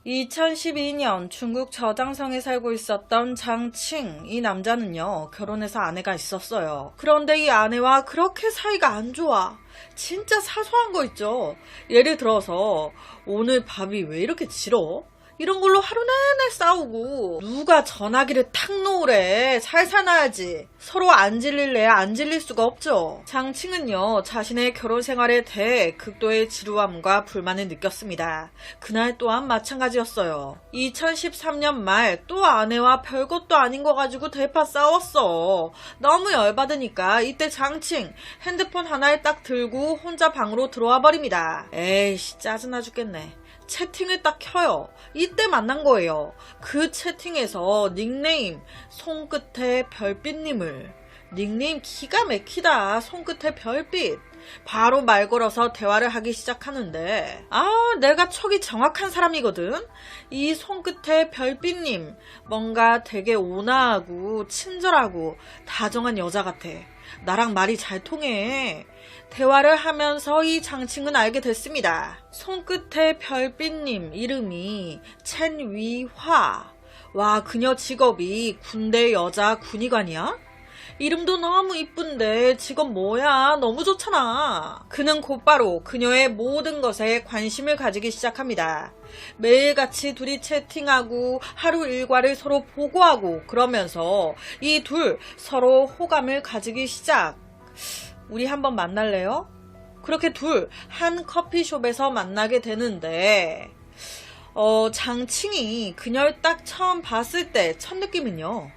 2012년 중국 저장성에 살고 있었던 장칭, 이 남자는요, 결혼해서 아내가 있었어요. 그런데 이 아내와 그렇게 사이가 안 좋아. 진짜 사소한 거 있죠. 예를 들어서 오늘 밥이 왜 이렇게 질어? 이런 걸로 하루 내내 싸우고, 누가 전화기를 탁 놓으래. 살살 놔야지. 서로 안 질릴래야 안 질릴 수가 없죠. 장칭은요, 자신의 결혼 생활에 대해 극도의 지루함과 불만을 느꼈습니다. 그날 또한 마찬가지였어요. 2013년 말 또 아내와 별것도 아닌 거 가지고 대파 싸웠어. 너무 열받으니까 이때 장칭 핸드폰 하나를 딱 들고 혼자 방으로 들어와 버립니다. 에이씨, 짜증나 죽겠네. 채팅을 딱 켜요. 이때 만난 거예요. 그 채팅에서 닉네임 손끝에 별빛님을, 닉네임 기가 막히다. 손끝에 별빛. 바로 말 걸어서 대화를 하기 시작하는데, 내가 척이 정확한 사람이거든. 이 손끝에 별빛님 뭔가 되게 온화하고 친절하고 다정한 여자 같아. 나랑 말이 잘 통해. 대화를 하면서 이 장칭은 알게 됐습니다. 손끝에 별빛님 이름이 첸위화. 와, 그녀 직업이 군대 여자 군의관이야? 이름도 너무 이쁜데 직업 뭐야? 너무 좋잖아. 그는 곧바로 그녀의 모든 것에 관심을 가지기 시작합니다. 매일같이 둘이 채팅하고 하루 일과를 서로 보고하고, 그러면서 이 둘 서로 호감을 가지기 시작. 우리 한번 만날래요? 그렇게 둘 한 커피숍에서 만나게 되는데, 장칭이 그녀를 딱 처음 봤을 때 첫 느낌은요,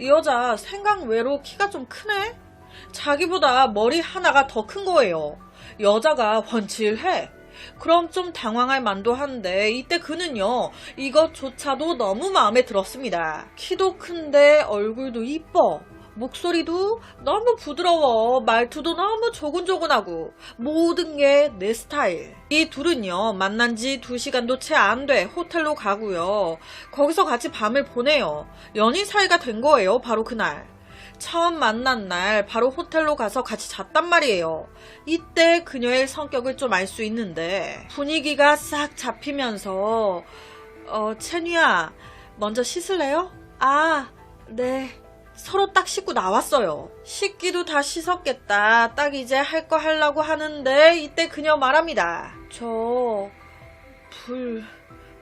이 여자 생각 외로 키가 좀 크네? 자기보다 머리 하나가 더 큰 거예요. 여자가 훤칠해. 그럼 좀 당황할 만도 한데, 이때 그는요, 이것조차도 너무 마음에 들었습니다. 키도 큰데 얼굴도 이뻐. 목소리도 너무 부드러워. 말투도 너무 조곤조곤하고, 모든 게 내 스타일. 이 둘은요, 만난 지 2시간도 채 안 돼 호텔로 가고요. 거기서 같이 밤을 보내요. 연인 사이가 된 거예요. 바로 그날. 처음 만난 날 바로 호텔로 가서 같이 잤단 말이에요. 이때 그녀의 성격을 좀 알 수 있는데, 분위기가 싹 잡히면서 채뉘야, 먼저 씻을래요? 네. 서로 딱 씻고 나왔어요. 씻기도 다 씻었겠다. 딱 이제 할 거 하려고 하는데, 이때 그녀 말합니다. 저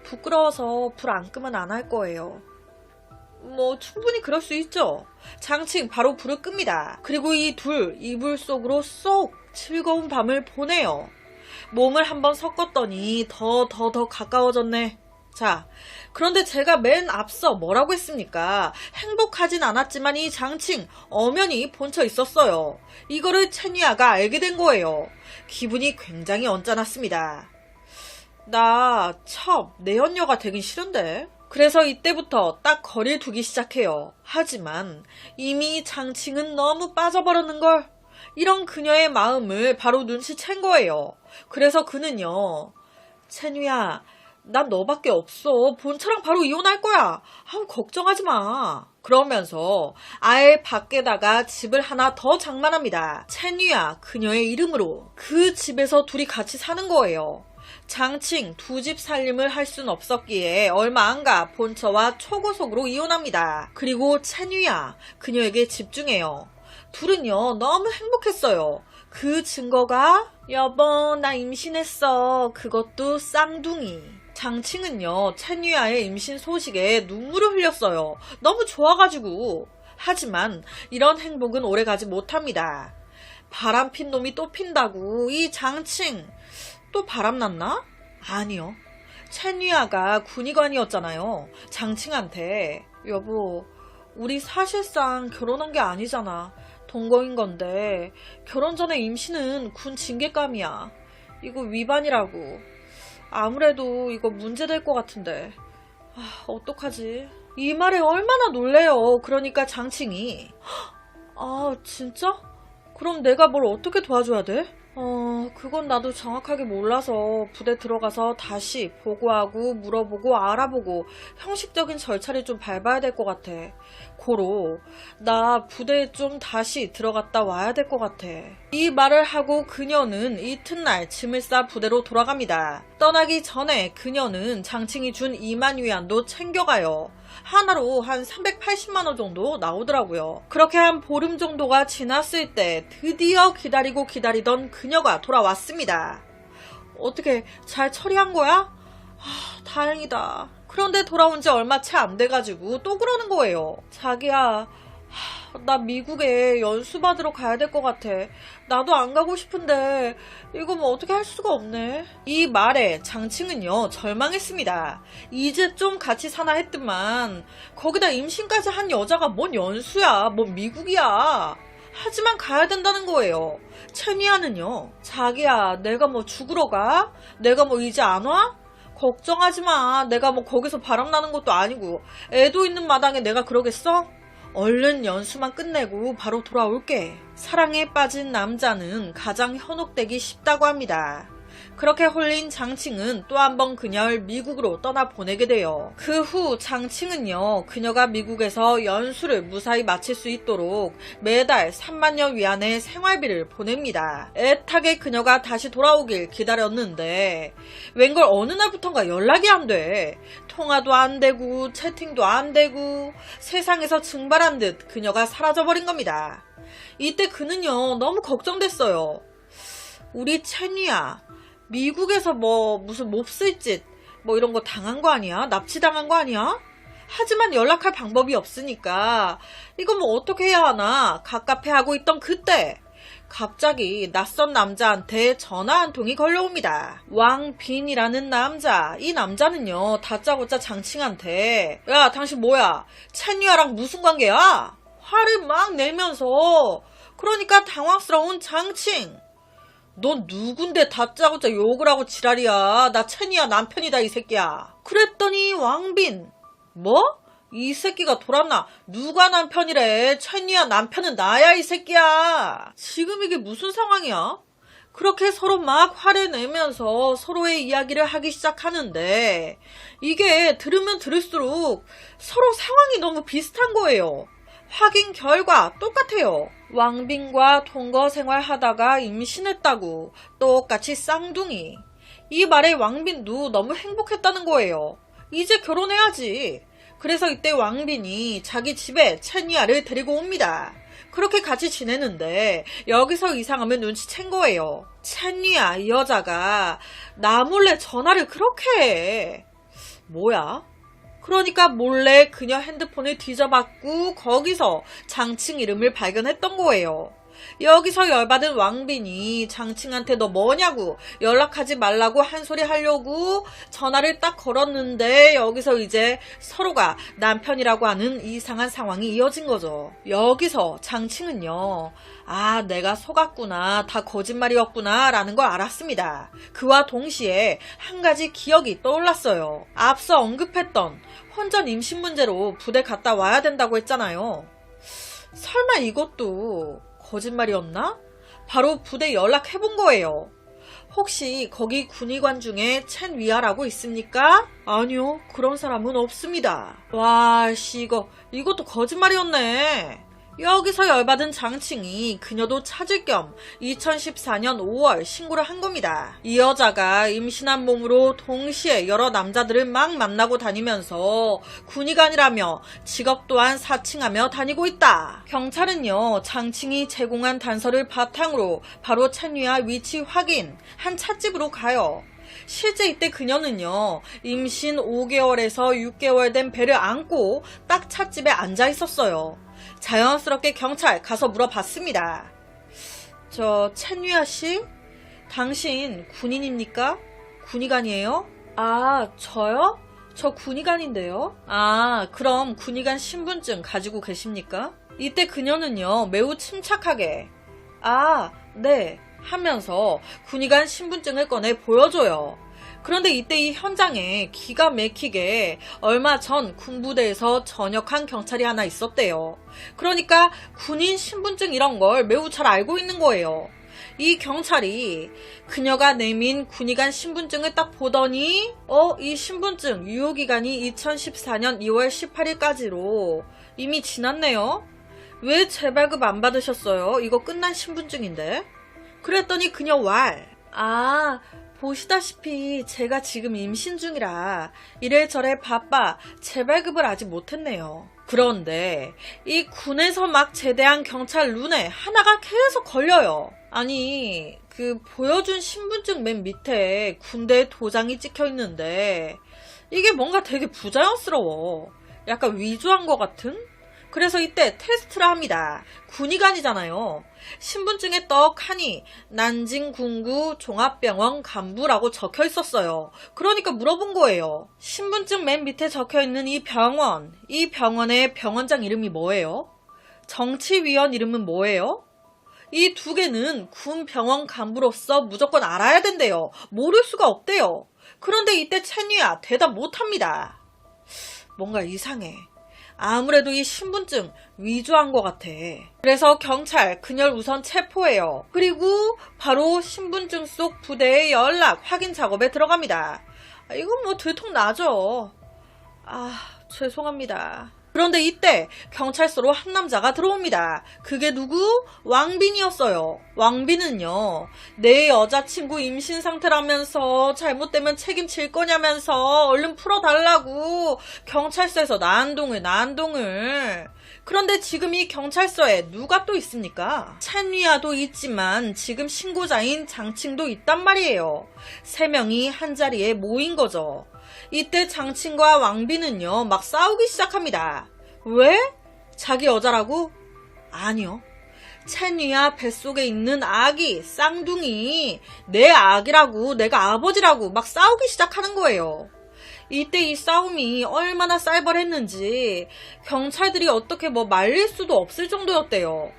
부끄러워서 불 안 끄면 안 할 거예요. 뭐 충분히 그럴 수 있죠. 장칭 바로 불을 끕니다. 그리고 이 둘 이불 속으로 쏙 즐거운 밤을 보내요. 몸을 한번 섞었더니 더 가까워졌네. 자, 그런데 제가 맨 앞서 뭐라고 했습니까? 행복하진 않았지만 이 장칭 엄연히 본쳐 있었어요. 이거를 채니아가 알게 된 거예요. 기분이 굉장히 언짢았습니다. 나 내연녀가 되긴 싫은데. 그래서 이때부터 딱 거리를 두기 시작해요. 하지만 이미 장칭은 너무 빠져버렸는걸. 이런 그녀의 마음을 바로 눈치챈 거예요. 그래서 그는요, 채뉘야, 난 너밖에 없어. 본처랑 바로 이혼할 거야. 걱정하지 마. 그러면서 아예 밖에다가 집을 하나 더 장만합니다. 채뉘야 그녀의 이름으로. 그 집에서 둘이 같이 사는 거예요. 장칭 2집 살림을 할 순 없었기에 얼마 안가 본처와 초고속으로 이혼합니다. 그리고 채뉘야 그녀에게 집중해요. 둘은요, 너무 행복했어요. 그 증거가, 여보 나 임신했어. 그것도 쌍둥이. 장칭은요, 채뉘아의 임신 소식에 눈물을 흘렸어요. 너무 좋아가지고. 하지만 이런 행복은 오래가지 못합니다. 바람핀 놈이 또 핀다고. 이 장칭 또 바람났나? 아니요. 채뉘아가 군의관이었잖아요. 장칭한테, 여보 우리 사실상 결혼한 게 아니잖아. 동거인 건데 결혼 전에 임신은 군 징계감이야. 이거 위반이라고. 아무래도 이거 문제될 것 같은데. 어떡하지? 이 말에 얼마나 놀래요. 그러니까 장칭이, 진짜? 그럼 내가 뭘 어떻게 도와줘야 돼? 그건 나도 정확하게 몰라서 부대 들어가서 다시 보고하고 물어보고 알아보고 형식적인 절차를 좀 밟아야 될 것 같아. 고로 나 부대에 좀 다시 들어갔다 와야 될 것 같아. 이 말을 하고 그녀는 이튿날 짐을 싸 부대로 돌아갑니다. 떠나기 전에 그녀는 장칭이 준 2만 위안도 챙겨가요. 하나로 한 380만원 정도 나오더라고요. 그렇게 한 보름 정도가 지났을 때 드디어 기다리고 기다리던 그녀가 돌아왔습니다. 어떻게 잘 처리한 거야? 다행이다. 그런데 돌아온 지 얼마 채 안 돼가지고 또 그러는 거예요. 자기야, 나 미국에 연수 받으러 가야 될 것 같아. 나도 안 가고 싶은데 이거 뭐 어떻게 할 수가 없네. 이 말에 장칭은요 절망했습니다. 이제 좀 같이 사나 했더만 거기다 임신까지 한 여자가 뭔 연수야, 뭔 미국이야. 하지만 가야 된다는 거예요. 채니아는요, 자기야, 내가 뭐 죽으러 가? 내가 뭐 이제 안 와? 걱정하지 마. 내가 뭐 거기서 바람나는 것도 아니고 애도 있는 마당에 내가 그러겠어? 얼른 연수만 끝내고 바로 돌아올게. 사랑에 빠진 남자는 가장 현혹되기 쉽다고 합니다. 그렇게 홀린 장칭은 또 한 번 그녀를 미국으로 떠나보내게 돼요. 그 후 장칭은요, 그녀가 미국에서 연수를 무사히 마칠 수 있도록 매달 3만여 위안의 생활비를 보냅니다. 애타게 그녀가 다시 돌아오길 기다렸는데 웬걸 어느 날부턴가 연락이 안 돼. 통화도 안 되고 채팅도 안 되고 세상에서 증발한 듯 그녀가 사라져버린 겁니다. 이때 그는요 너무 걱정됐어요. 우리 채니야, 미국에서 뭐 무슨 몹쓸 짓 뭐 이런 거 당한 거 아니야? 납치당한 거 아니야? 하지만 연락할 방법이 없으니까 이거 뭐 어떻게 해야 하나 갑갑해하고 있던 그때 갑자기 낯선 남자한테 전화 한 통이 걸려옵니다. 왕빈이라는 남자. 이 남자는요 다짜고짜 장칭한테 야, 당신 뭐야? 채니아랑 무슨 관계야? 화를 막 내면서, 그러니까 당황스러운 장칭. 넌 누군데 다짜고짜 욕을 하고 지랄이야. 나 채니아 남편이다 이 새끼야. 그랬더니 왕빈, 뭐? 이 새끼가 돌았나? 누가 남편이래? 채니아 남편은 나야 이 새끼야. 지금 이게 무슨 상황이야? 그렇게 서로 막 화를 내면서 서로의 이야기를 하기 시작하는데 이게 들으면 들을수록 서로 상황이 너무 비슷한 거예요. 확인 결과 똑같아요. 왕빈과 동거 생활하다가 임신했다고, 똑같이 쌍둥이. 이 말에 왕빈도 너무 행복했다는 거예요. 이제 결혼해야지. 그래서 이때 왕빈이 자기 집에 채니아를 데리고 옵니다. 그렇게 같이 지내는데 여기서 이상함을 눈치챈 거예요. 채니아 이 여자가 나 몰래 전화를 그렇게 해. 뭐야? 그러니까 몰래 그녀 핸드폰을 뒤져봤고 거기서 장칭 이름을 발견했던 거예요. 여기서 열받은 왕빈이 장칭한테 너 뭐냐고 연락하지 말라고 한 소리 하려고 전화를 딱 걸었는데 여기서 이제 서로가 남편이라고 하는 이상한 상황이 이어진 거죠. 여기서 장칭은요, 아, 내가 속았구나, 다 거짓말이었구나 라는 걸 알았습니다. 그와 동시에 한 가지 기억이 떠올랐어요. 앞서 언급했던 혼전 임신 문제로 부대 갔다 와야 된다고 했잖아요. 설마 이것도 거짓말이었나? 바로 부대 연락해본 거예요. 혹시 거기 군의관 중에 첸 위아라고 있습니까? 아니요, 그런 사람은 없습니다. 와, 씨, 이것도 거짓말이었네. 여기서 열받은 장칭이 그녀도 찾을 겸 2014년 5월 신고를 한 겁니다. 이 여자가 임신한 몸으로 동시에 여러 남자들을 막 만나고 다니면서 군의관이라며 직업 또한 사칭하며 다니고 있다. 경찰은요, 장칭이 제공한 단서를 바탕으로 바로 채니아 위치 확인, 한 찻집으로 가요. 실제 이때 그녀는요, 임신 5개월에서 6개월 된 배를 안고 딱 찻집에 앉아 있었어요. 자연스럽게 경찰 가서 물어봤습니다. 저 채니아 씨? 당신 군인입니까? 군의관이에요? 아, 저요? 저 군의관인데요? 아, 그럼 군의관 신분증 가지고 계십니까? 이때 그녀는요, 매우 침착하게 아, 네 하면서 군의관 신분증을 꺼내 보여줘요. 그런데 이때 이 현장에 기가 막히게 얼마 전 군부대에서 전역한 경찰이 하나 있었대요. 그러니까 군인 신분증 이런 걸 매우 잘 알고 있는 거예요. 이 경찰이 그녀가 내민 군의관 신분증을 딱 보더니 이 신분증 유효기간이 2014년 2월 18일까지로 이미 지났네요. 왜 재발급 안 받으셨어요? 이거 끝난 신분증인데. 그랬더니 그녀 왈, 아, 보시다시피 제가 지금 임신 중이라 이래저래 바빠 재발급을 아직 못했네요. 그런데 이 군에서 막 제대한 경찰 눈에 하나가 계속 걸려요. 아니, 보여준 신분증 맨 밑에 군대 도장이 찍혀 있는데 이게 뭔가 되게 부자연스러워. 약간 위조한 것 같은? 그래서 이때 테스트를 합니다. 군의관이잖아요. 신분증에 떡하니 난징군구 종합병원 간부라고 적혀 있었어요. 그러니까 물어본 거예요. 신분증 맨 밑에 적혀 있는 이 병원의 병원장 이름이 뭐예요? 정치위원 이름은 뭐예요? 이 두 개는 군 병원 간부로서 무조건 알아야 된대요. 모를 수가 없대요. 그런데 이때 채니야 대답 못합니다. 뭔가 이상해. 아무래도 이 신분증 위조한 것 같아. 그래서 경찰 그녀를 우선 체포해요. 그리고 바로 신분증 속 부대의 연락 확인 작업에 들어갑니다. 이건 뭐 들통나죠. 죄송합니다. 그런데 이때 경찰서로 한 남자가 들어옵니다. 그게 누구? 왕빈이었어요. 왕빈은요, 내 여자친구 임신 상태라면서 잘못되면 책임질 거냐면서 얼른 풀어달라고 경찰서에서 난동을. 그런데 지금 이 경찰서에 누가 또 있습니까? 찬위아도 있지만 지금 신고자인 장칭도 있단 말이에요. 3명이 한자리에 모인 거죠. 이때 장친과 왕비는요 막 싸우기 시작합니다. 왜? 자기 여자라고? 아니요. 채니야 뱃속에 있는 아기 쌍둥이 내 아기라고 내가 아버지라고 막 싸우기 시작하는 거예요. 이때 이 싸움이 얼마나 쌀벌했는지 경찰들이 어떻게 말릴 수도 없을 정도였대요.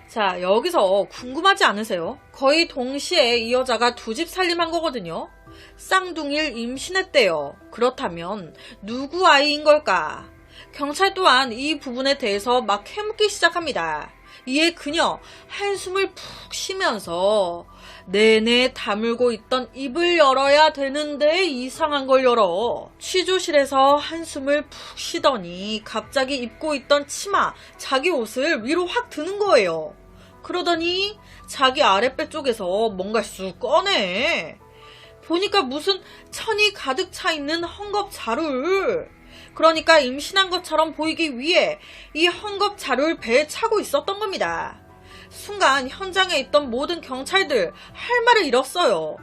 자, 여기서 궁금하지 않으세요? 거의 동시에 이 여자가 2집 살림한 거거든요. 쌍둥이를 임신했대요. 그렇다면 누구 아이인 걸까? 경찰 또한 이 부분에 대해서 막 캐묻기 시작합니다. 이에 그녀 한숨을 푹 쉬면서 내내 다물고 있던 입을 열어야 되는데 이상한 걸 열어. 취조실에서 한숨을 푹 쉬더니 갑자기 입고 있던 치마, 자기 옷을 위로 확 드는 거예요. 그러더니 자기 아랫배 쪽에서 뭔가 쑥 꺼내. 보니까 무슨 천이 가득 차 있는 헝겊 자루를. 그러니까 임신한 것처럼 보이기 위해 이 헝겊 자루를 배에 차고 있었던 겁니다. 순간 현장에 있던 모든 경찰들 할 말을 잃었어요.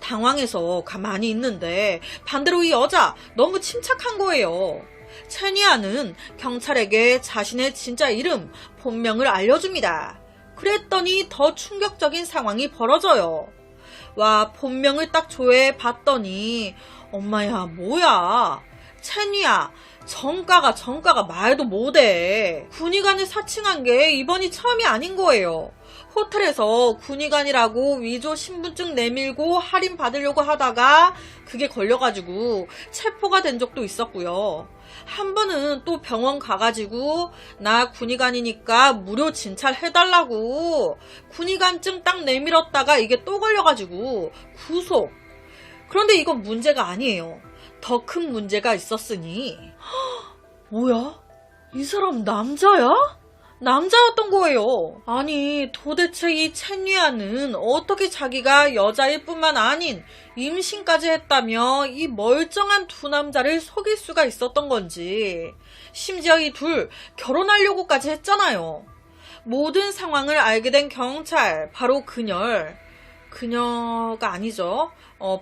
당황해서 가만히 있는데 반대로 이 여자 너무 침착한 거예요. 채니아는 경찰에게 자신의 진짜 이름, 본명을 알려줍니다. 그랬더니 더 충격적인 상황이 벌어져요. 와, 본명을 딱 조회해 봤더니 엄마야 뭐야, 채니야 정가가 말도 못해. 군의관을 사칭한 게 이번이 처음이 아닌 거예요. 호텔에서 군의관이라고 위조 신분증 내밀고 할인 받으려고 하다가 그게 걸려가지고 체포가 된 적도 있었고요. 한 번은 또 병원 가가지고 나 군의관이니까 무료 진찰해달라고 군의관증 딱 내밀었다가 이게 또 걸려가지고 구속. 그런데 이건 문제가 아니에요. 더 큰 문제가 있었으니. 뭐야? 이 사람 남자야? 남자였던 거예요. 아니, 도대체 이 채니아는 어떻게 자기가 여자일 뿐만 아닌 임신까지 했다며 이 멀쩡한 두 남자를 속일 수가 있었던 건지. 심지어 이 둘 결혼하려고까지 했잖아요. 모든 상황을 알게 된 경찰, 바로 그녀가 아니죠.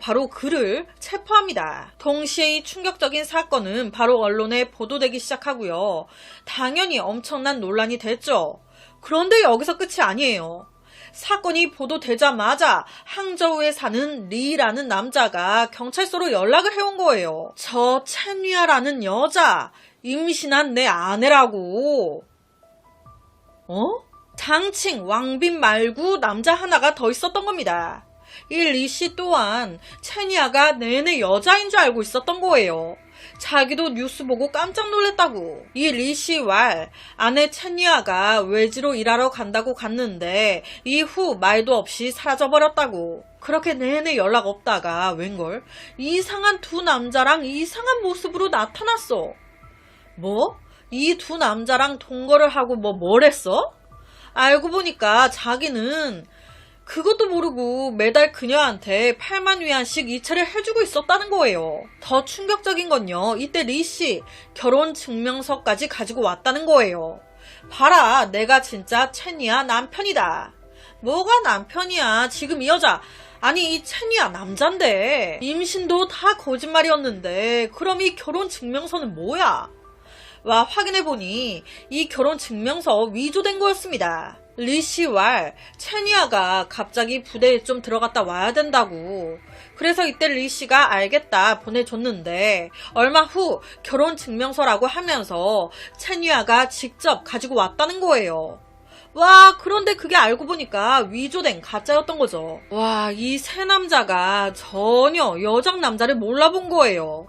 바로 그를 체포합니다. 동시에 이 충격적인 사건은 바로 언론에 보도되기 시작하고요. 당연히 엄청난 논란이 됐죠. 그런데 여기서 끝이 아니에요. 사건이 보도되자마자 항저우에 사는 리라는 남자가 경찰서로 연락을 해온 거예요. 저 채니아라는 여자 임신한 내 아내라고. 장칭, 왕빈 말고 남자 하나가 더 있었던 겁니다. 이 리씨 또한 채니아가 내내 여자인 줄 알고 있었던 거예요. 자기도 뉴스 보고 깜짝 놀랐다고. 이 리씨 왈, 아내 채니아가 외지로 일하러 간다고 갔는데 이후 말도 없이 사라져버렸다고. 그렇게 내내 연락 없다가 웬걸 이상한 두 남자랑 이상한 모습으로 나타났어. 뭐? 이 두 남자랑 동거를 하고 뭘 했어? 알고 보니까 자기는 그것도 모르고 매달 그녀한테 8만 위안씩 이체를 해주고 있었다는 거예요. 더 충격적인 건요, 이때 리씨 결혼 증명서까지 가지고 왔다는 거예요. 봐라, 내가 진짜 채니야 남편이다. 뭐가 남편이야? 지금 이 여자, 아니 이 채니야 남잔데. 임신도 다 거짓말이었는데 그럼 이 결혼 증명서는 뭐야? 와, 확인해보니 이 결혼 증명서 위조된 거였습니다. 리씨와 채니아가 갑자기 부대에 좀 들어갔다 와야 된다고. 그래서 이때 리씨가 알겠다 보내줬는데 얼마 후 결혼 증명서라고 하면서 채니아가 직접 가지고 왔다는 거예요. 와, 그런데 그게 알고 보니까 위조된 가짜였던 거죠. 와, 이 세 남자가 전혀 여장 남자를 몰라본 거예요.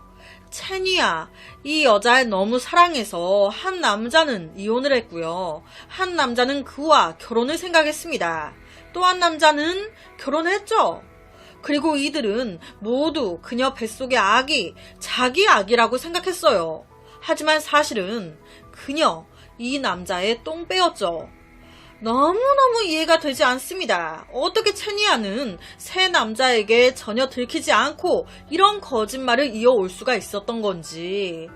채니야, 이 여자를 너무 사랑해서 한 남자는 이혼을 했고요. 한 남자는 그와 결혼을 생각했습니다. 또 한 남자는 결혼했죠. 그리고 이들은 모두 그녀 뱃속의 아기, 자기 아기라고 생각했어요. 하지만 사실은 그녀, 이 남자의 똥배였죠. 너무너무 이해가 되지 않습니다. 어떻게 채니아는 새 남자에게 전혀 들키지 않고 이런 거짓말을 이어올 수가 있었던 건지.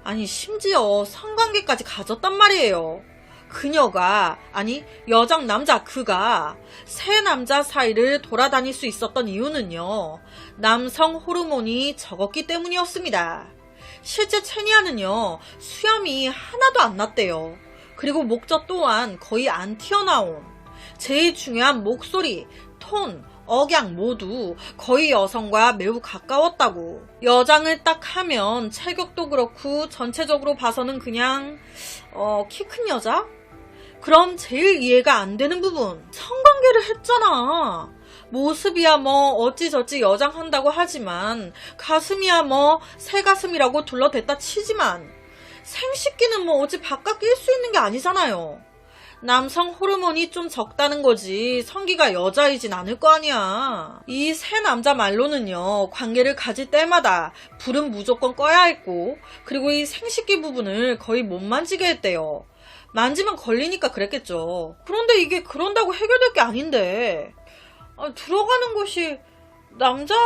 아니, 심지어 성관계까지 가졌단 말이에요. 그녀가, 아니 여장 남자 그가 새 남자 사이를 돌아다닐 수 있었던 이유는요, 남성 호르몬이 적었기 때문이었습니다. 실제 채니아는요, 수염이 하나도 안 났대요. 그리고 목젖 또한 거의 안 튀어나온, 제일 중요한 목소리, 톤, 억양 모두 거의 여성과 매우 가까웠다고. 여장을 딱 하면 체격도 그렇고 전체적으로 봐서는 그냥 키 큰 여자? 그럼 제일 이해가 안 되는 부분, 성관계를 했잖아. 모습이야 뭐 어찌저찌 여장한다고 하지만 가슴이야 뭐 새 가슴이라고 둘러댔다 치지만 생식기는 뭐 어찌 바깥 낄 수 있는 게 아니잖아요. 남성 호르몬이 좀 적다는 거지 성기가 여자이진 않을 거 아니야. 이 세 남자 말로는요, 관계를 가질 때마다 불은 무조건 꺼야 했고, 그리고 이 생식기 부분을 거의 못 만지게 했대요. 만지면 걸리니까 그랬겠죠. 그런데 이게 그런다고 해결될 게 아닌데, 들어가는 곳이 남자는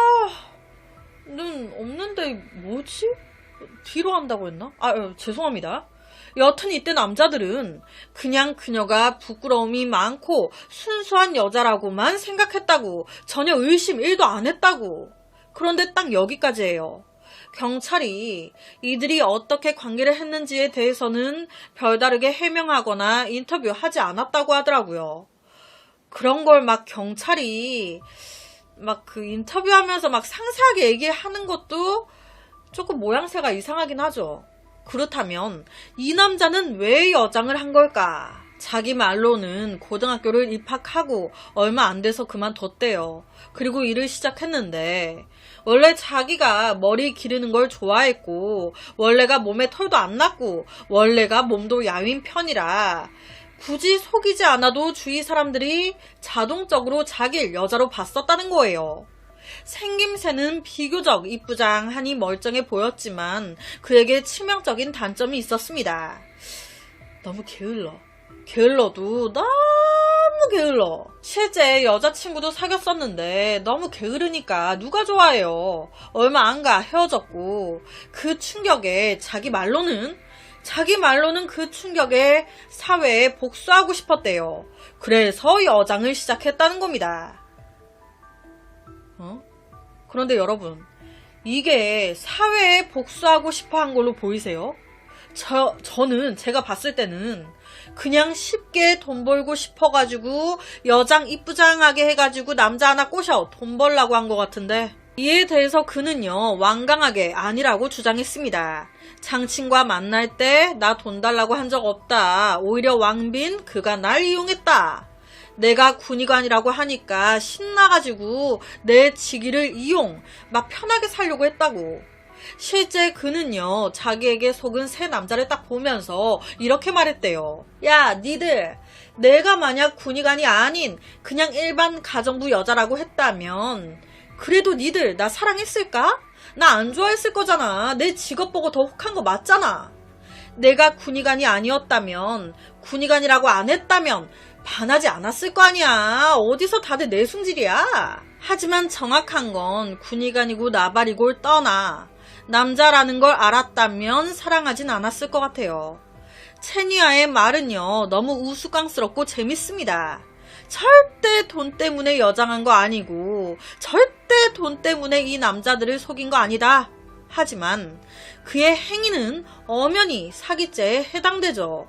없는데 뭐지? 뒤로 한다고 했나? 죄송합니다. 여튼 이때 남자들은 그냥 그녀가 부끄러움이 많고 순수한 여자라고만 생각했다고, 전혀 의심 1도 안 했다고. 그런데 딱 여기까지예요. 경찰이 이들이 어떻게 관계를 했는지에 대해서는 별다르게 해명하거나 인터뷰하지 않았다고 하더라고요. 그런 걸 막 경찰이 막 그 인터뷰하면서 막 상세하게 얘기하는 것도 조금 모양새가 이상하긴 하죠. 그렇다면 이 남자는 왜 여장을 한 걸까? 자기 말로는 고등학교를 입학하고 얼마 안 돼서 그만뒀대요. 그리고 일을 시작했는데 원래 자기가 머리 기르는 걸 좋아했고 원래가 몸에 털도 안 났고 원래가 몸도 야윈 편이라 굳이 속이지 않아도 주위 사람들이 자동적으로 자기를 여자로 봤었다는 거예요. 생김새는 비교적 이쁘장하니 멀쩡해 보였지만 그에게 치명적인 단점이 있었습니다. 너무 게을러도 너무 게을러. 실제 여자친구도 사귀었었는데 너무 게으르니까 누가 좋아해요. 얼마 안 가 헤어졌고, 그 충격에 자기 말로는 그 충격에 사회에 복수하고 싶었대요. 그래서 여장을 시작했다는 겁니다. 그런데 여러분, 이게 사회에 복수하고 싶어 한 걸로 보이세요? 저는 제가 봤을 때는 그냥 쉽게 돈 벌고 싶어가지고 여장 이쁘장하게 해가지고 남자 하나 꼬셔 돈 벌라고 한 것 같은데, 이에 대해서 그는요, 완강하게 아니라고 주장했습니다. 장친과 만날 때 나 돈 달라고 한 적 없다. 오히려 왕빈 그가 날 이용했다. 내가 군의관이라고 하니까 신나가지고 내 직위를 막 편하게 살려고 했다고. 실제 그는요, 자기에게 속은 새 남자를 딱 보면서 이렇게 말했대요. 야, 니들 내가 만약 군의관이 아닌 그냥 일반 가정부 여자라고 했다면 그래도 니들 나 사랑했을까? 나 안 좋아했을 거잖아. 내 직업 보고 더 혹한 거 맞잖아. 내가 군의관이 아니었다면, 군의관이라고 안 했다면 반하지 않았을 거 아니야. 어디서 다들 내숭질이야. 하지만 정확한 건 군의관이고 나발이고를 떠나 남자라는 걸 알았다면 사랑하진 않았을 것 같아요. 채니아의 말은요, 너무 우스꽝스럽고 재밌습니다. 절대 돈 때문에 여장한 거 아니고 절대 돈 때문에 이 남자들을 속인 거 아니다. 하지만 그의 행위는 엄연히 사기죄에 해당되죠.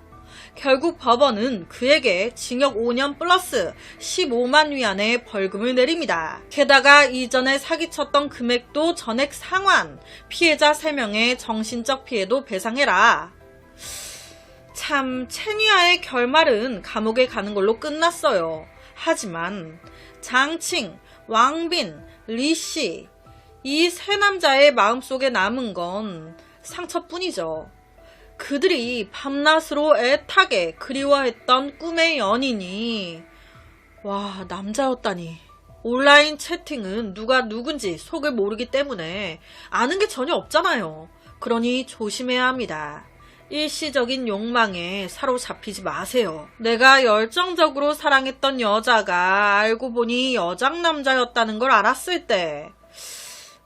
결국 법원은 그에게 징역 5년 플러스 15만 위안의 벌금을 내립니다. 게다가 이전에 사기쳤던 금액도 전액 상환, 피해자 3명의 정신적 피해도 배상해라. 참, 채니아의 결말은 감옥에 가는 걸로 끝났어요. 하지만 장칭, 왕빈, 리씨, 이 세 남자의 마음속에 남은 건 상처뿐이죠. 그들이 밤낮으로 애타게 그리워했던 꿈의 연인이 와, 남자였다니. 온라인 채팅은 누가 누군지 속을 모르기 때문에 아는 게 전혀 없잖아요. 그러니 조심해야 합니다. 일시적인 욕망에 사로잡히지 마세요. 내가 열정적으로 사랑했던 여자가 알고 보니 여장남자였다는 걸 알았을 때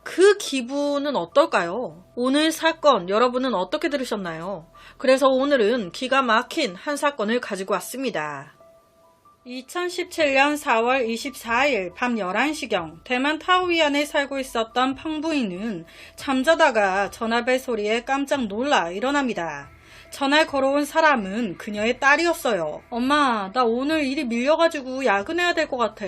그 기분은 어떨까요? 오늘 사건 여러분은 어떻게 들으셨나요? 그래서 오늘은 기가 막힌 한 사건을 가지고 왔습니다. 2017년 4월 24일 밤 11시경 대만 타오이안에 살고 있었던 펑 부인은 잠자다가 전화벨 소리에 깜짝 놀라 일어납니다. 전화를 걸어온 사람은 그녀의 딸이었어요. 엄마, 나 오늘 일이 밀려가지고 야근해야 될 것 같아.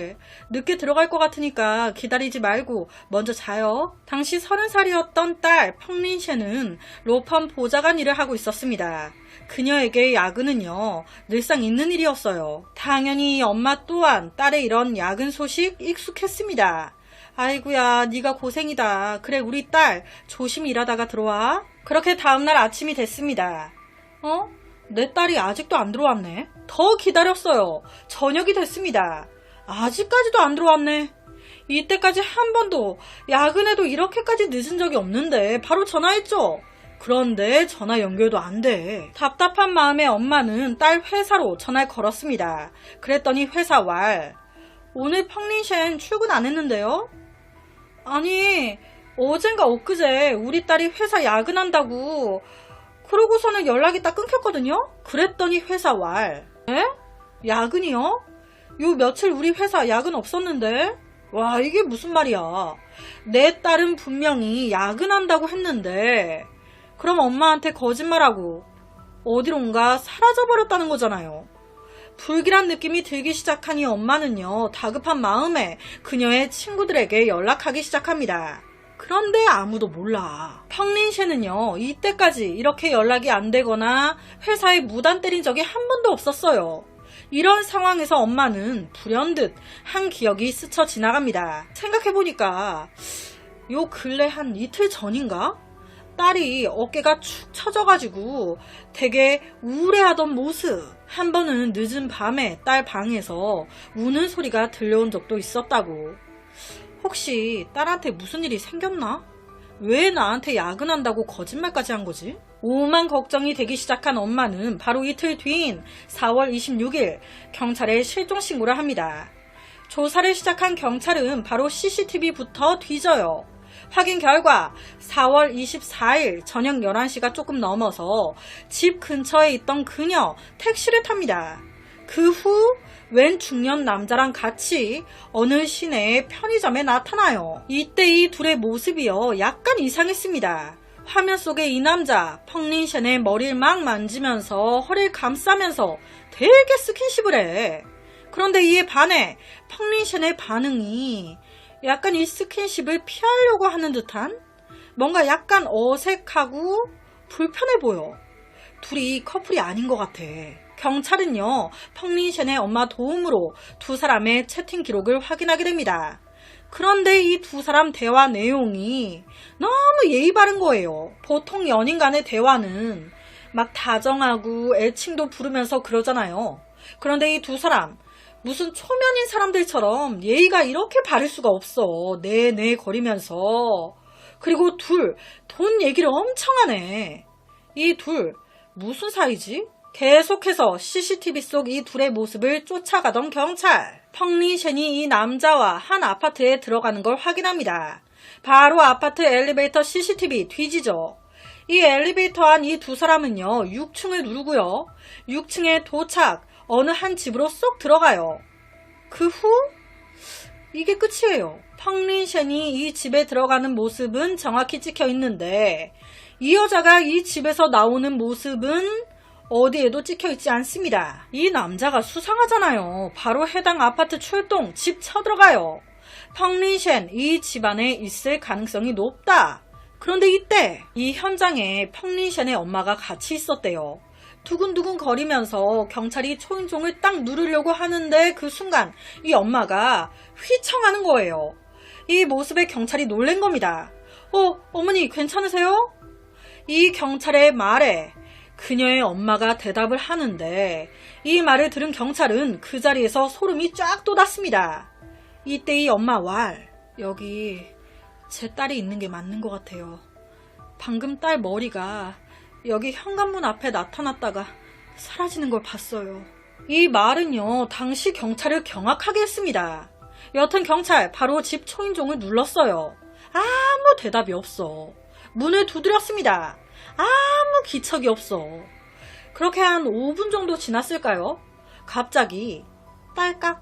늦게 들어갈 것 같으니까 기다리지 말고 먼저 자요. 당시 30살이었던 딸 펑린셰는 로펌 보좌관 일을 하고 있었습니다. 그녀에게 야근은요, 늘상 있는 일이었어요. 당연히 엄마 또한 딸의 이런 야근 소식 익숙했습니다. 아이고야, 네가 고생이다. 그래, 우리 딸 조심히 일하다가 들어와. 그렇게 다음날 아침이 됐습니다. 내 딸이 아직도 안 들어왔네. 더 기다렸어요. 저녁이 됐습니다. 아직까지도 안 들어왔네. 이때까지 한 번도 야근해도 이렇게까지 늦은 적이 없는데 바로 전화했죠. 그런데 전화 연결도 안 돼. 답답한 마음에 엄마는 딸 회사로 전화를 걸었습니다. 그랬더니 회사 왈, 오늘 펑린셴 출근 안 했는데요? 아니, 어젠가 엊그제 우리 딸이 회사 야근한다고 그러고서는 연락이 딱 끊겼거든요? 그랬더니 회사 왈, 에? 야근이요? 요 며칠 우리 회사 야근 없었는데? 와, 이게 무슨 말이야. 내 딸은 분명히 야근한다고 했는데 그럼 엄마한테 거짓말하고 어디론가 사라져버렸다는 거잖아요. 불길한 느낌이 들기 시작하니 엄마는요, 다급한 마음에 그녀의 친구들에게 연락하기 시작합니다. 그런데 아무도 몰라. 펑린셰는요, 이때까지 이렇게 연락이 안 되거나 회사에 무단 때린 적이 한 번도 없었어요. 이런 상황에서 엄마는 불현듯 한 기억이 스쳐 지나갑니다. 생각해보니까 요 근래 한 이틀 전인가? 딸이 어깨가 축 처져가지고 되게 우울해하던 모습. 한 번은 늦은 밤에 딸 방에서 우는 소리가 들려온 적도 있었다고. 혹시 딸한테 무슨 일이 생겼나? 왜 나한테 야근한다고 거짓말까지 한 거지? 오만 걱정이 되기 시작한 엄마는 바로 이틀 뒤인 4월 26일 경찰에 실종 신고를 합니다. 조사를 시작한 경찰은 바로 CCTV부터 뒤져요. 확인 결과 4월 24일 저녁 11시가 조금 넘어서 집 근처에 있던 그녀 택시를 탑니다. 그 후 웬 중년 남자랑 같이 어느 시내의 편의점에 나타나요. 이때 이 둘의 모습이요, 약간 이상했습니다. 화면 속의 이 남자 펑린셴의 머리를 막 만지면서 허리를 감싸면서 되게 스킨십을 해. 그런데 이에 반해 펑린셴의 반응이 약간 이 스킨십을 피하려고 하는 듯한, 뭔가 약간 어색하고 불편해 보여. 둘이 커플이 아닌 것 같아. 경찰은요, 펑린셴의 엄마 도움으로 두 사람의 채팅 기록을 확인하게 됩니다. 그런데 이 두 사람 대화 내용이 너무 예의 바른 거예요. 보통 연인 간의 대화는 막 다정하고 애칭도 부르면서 그러잖아요. 그런데 이 두 사람 무슨 초면인 사람들처럼 예의가 이렇게 바를 수가 없어. 네네 거리면서. 그리고 둘 돈 얘기를 엄청 하네. 이 둘 무슨 사이지? 계속해서 CCTV 속 이 둘의 모습을 쫓아가던 경찰. 펑린셴이 이 남자와 한 아파트에 들어가는 걸 확인합니다. 바로 아파트 엘리베이터 CCTV 뒤지죠. 이 엘리베이터 안 이 두 사람은요 6층을 누르고요. 6층에 도착, 어느 한 집으로 쏙 들어가요. 그 후 이게 끝이에요. 펑린셴이 이 집에 들어가는 모습은 정확히 찍혀 있는데 이 여자가 이 집에서 나오는 모습은 어디에도 찍혀 있지 않습니다. 이 남자가 수상하잖아요. 바로 해당 아파트 출동, 집 쳐들어가요. 펑린셴 이 집안에 있을 가능성이 높다. 그런데 이때 이 현장에 펑린셴의 엄마가 같이 있었대요. 두근두근 거리면서 경찰이 초인종을 딱 누르려고 하는데 그 순간 이 엄마가 휘청하는 거예요. 이 모습에 경찰이 놀란 겁니다. 어머니 괜찮으세요? 이 경찰의 말에 그녀의 엄마가 대답을 하는데 이 말을 들은 경찰은 그 자리에서 소름이 쫙 돋았습니다. 이때 이 엄마 왈, 여기 제 딸이 있는 게 맞는 것 같아요. 방금 딸 머리가 여기 현관문 앞에 나타났다가 사라지는 걸 봤어요. 이 말은요 당시 경찰을 경악하게 했습니다. 여튼 경찰 바로 집 초인종을 눌렀어요. 아무 대답이 없어. 문을 두드렸습니다. 아무 기척이 없어. 그렇게 한 5분 정도 지났을까요? 갑자기 딸깍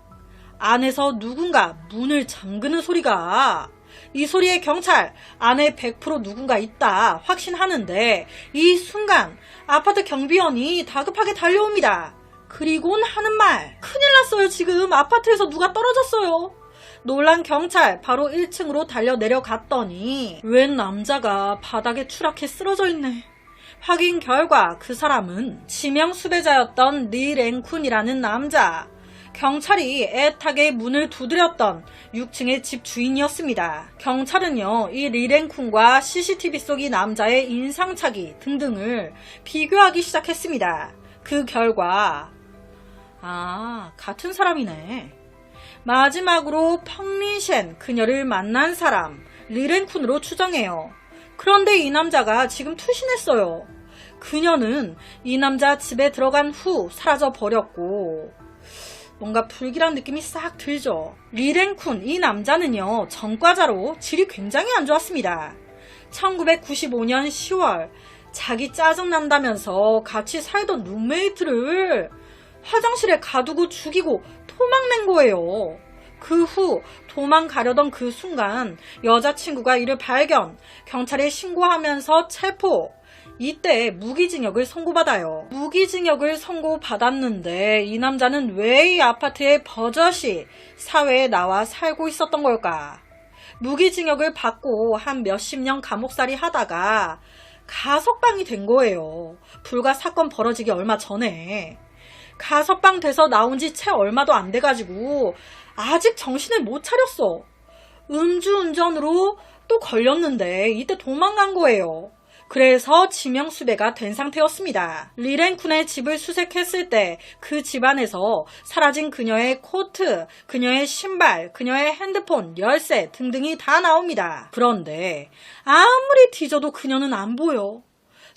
안에서 누군가 문을 잠그는 소리가. 이 소리에 경찰 안에 100% 누군가 있다 확신하는데 이 순간 아파트 경비원이 다급하게 달려옵니다. 그리곤 하는 말, 큰일 났어요. 지금 아파트에서 누가 떨어졌어요. 놀란 경찰 바로 1층으로 달려 내려갔더니 웬 남자가 바닥에 추락해 쓰러져 있네. 확인 결과 그 사람은 지명 수배자였던 리 랭쿤이라는 남자. 경찰이 애타게 문을 두드렸던 6층의 집 주인이었습니다. 경찰은요 이 리 랭쿤과 CCTV 속 이 남자의 인상착의 등등을 비교하기 시작했습니다. 그 결과 같은 사람이네. 마지막으로 펑린셴 그녀를 만난 사람 리 랭쿤으로 추정해요. 그런데 이 남자가 지금 투신했어요. 그녀는 이 남자 집에 들어간 후 사라져 버렸고 뭔가 불길한 느낌이 싹 들죠. 리 랭쿤 이 남자는요 전과자로 질이 굉장히 안 좋았습니다. 1995년 10월 자기 짜증난다면서 같이 살던 룸메이트를 화장실에 가두고 죽이고 토막낸 거예요. 그 후 도망가려던 그 순간 여자친구가 이를 발견, 경찰에 신고하면서 체포. 이때 무기징역을 선고받아요. 무기징역을 선고받았는데 이 남자는 왜 이 아파트에 버젓이 사회에 나와 살고 있었던 걸까? 무기징역을 받고 한 몇십 년 감옥살이 하다가 가석방이 된 거예요. 불과 사건 벌어지기 얼마 전에. 가석방 돼서 나온 지 채 얼마도 안 돼가지고 아직 정신을 못 차렸어. 음주운전으로 또 걸렸는데 이때 도망간 거예요. 그래서 지명수배가 된 상태였습니다. 리 랭쿤의 집을 수색했을 때 그 집안에서 사라진 그녀의 코트, 그녀의 신발, 그녀의 핸드폰, 열쇠 등등이 다 나옵니다. 그런데 아무리 뒤져도 그녀는 안 보여.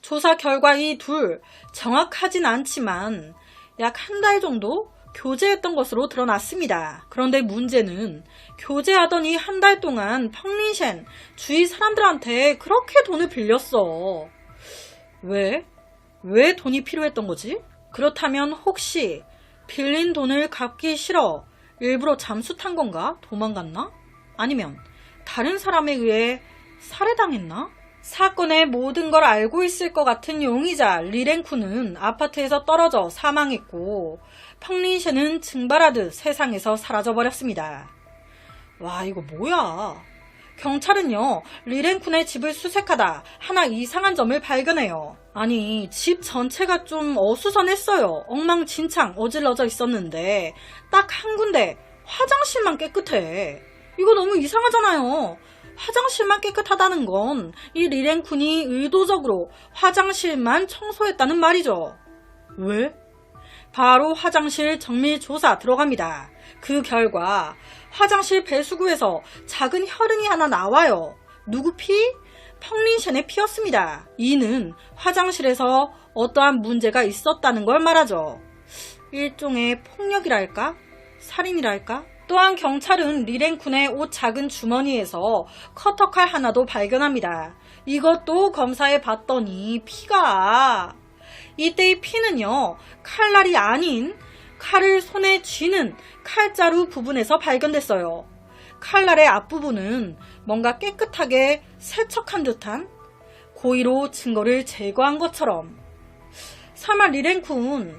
조사 결과 이 둘 정확하진 않지만 약 한 달 정도 교제했던 것으로 드러났습니다. 그런데 문제는 교제하던 이 한 달 동안 펑린셴 주위 사람들한테 그렇게 돈을 빌렸어. 왜? 왜 돈이 필요했던 거지? 그렇다면 혹시 빌린 돈을 갚기 싫어 일부러 잠수 탄 건가? 도망갔나? 아니면 다른 사람에 의해 살해당했나? 사건의 모든 걸 알고 있을 것 같은 용의자 리 랭쿤은 아파트에서 떨어져 사망했고 펑린셴은 증발하듯 세상에서 사라져버렸습니다. 와, 이거 뭐야? 경찰은요 리 랭쿤의 집을 수색하다 하나 이상한 점을 발견해요. 아니, 집 전체가 좀 어수선했어요. 엉망진창 어질러져 있었는데 딱 한 군데 화장실만 깨끗해. 이거 너무 이상하잖아요. 화장실만 깨끗하다는 건 이 리 랭쿤이 의도적으로 화장실만 청소했다는 말이죠. 왜? 바로 화장실 정밀 조사 들어갑니다. 그 결과 화장실 배수구에서 작은 혈흔이 하나 나와요. 누구 피? 펑린셴의 피였습니다. 이는 화장실에서 어떠한 문제가 있었다는 걸 말하죠. 일종의 폭력이랄까? 살인이랄까? 또한 경찰은 리랭쿤의 옷 작은 주머니에서 커터칼 하나도 발견합니다. 이것도 검사해 봤더니 피가... 이때 이 피는요, 칼날이 아닌 칼을 손에 쥐는 칼자루 부분에서 발견됐어요. 칼날의 앞부분은 뭔가 깨끗하게 세척한 듯한 고의로 증거를 제거한 것처럼. 설마 리랭쿤,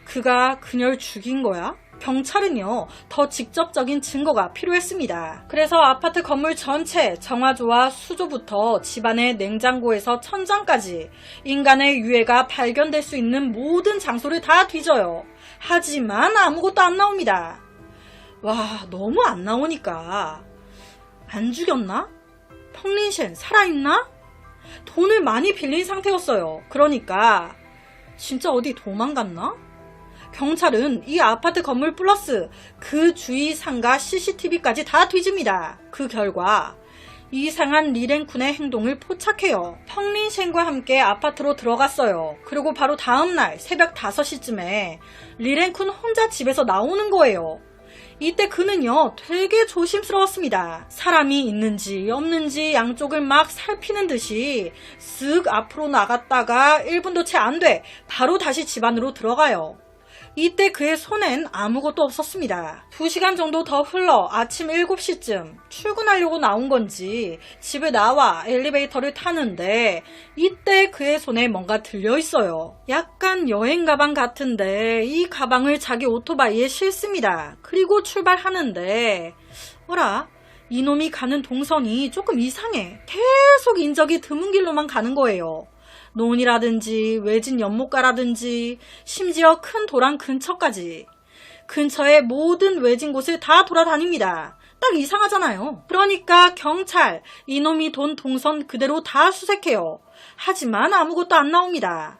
그가 그녀를 죽인 거야? 경찰은요, 더 직접적인 증거가 필요했습니다. 그래서 아파트 건물 전체, 정화조와 수조부터 집안의 냉장고에서 천장까지 인간의 유해가 발견될 수 있는 모든 장소를 다 뒤져요. 하지만 아무것도 안 나옵니다. 와, 너무 안 나오니까 안 죽였나? 펑린셴 살아있나? 돈을 많이 빌린 상태였어요. 그러니까 진짜 어디 도망갔나? 경찰은 이 아파트 건물 플러스 그 주위 상가 CCTV까지 다 뒤집니다. 그 결과 이상한 리랭쿤의 행동을 포착해요. 펑린셴과 함께 아파트로 들어갔어요. 그리고 바로 다음날 새벽 5시쯤에 리랭쿤 혼자 집에서 나오는 거예요. 이때 그는요, 되게 조심스러웠습니다. 사람이 있는지 없는지 양쪽을 막 살피는 듯이 쓱 앞으로 나갔다가 1분도 채 안 돼 바로 다시 집 안으로 들어가요. 이때 그의 손엔 아무것도 없었습니다. 2시간 정도 더 흘러 아침 7시쯤 출근하려고 나온 건지 집에 나와 엘리베이터를 타는데 이때 그의 손에 뭔가 들려있어요. 약간 여행 가방 같은데 이 가방을 자기 오토바이에 싣습니다. 그리고 출발하는데 어라? 이놈이 가는 동선이 조금 이상해. 계속 인적이 드문 길로만 가는 거예요. 논이라든지 외진 연못가라든지 심지어 큰 도랑 근처까지. 근처의 모든 외진 곳을 다 돌아다닙니다. 딱 이상하잖아요. 그러니까 경찰, 이놈이 돈 동선 그대로 다 수색해요. 하지만 아무것도 안 나옵니다.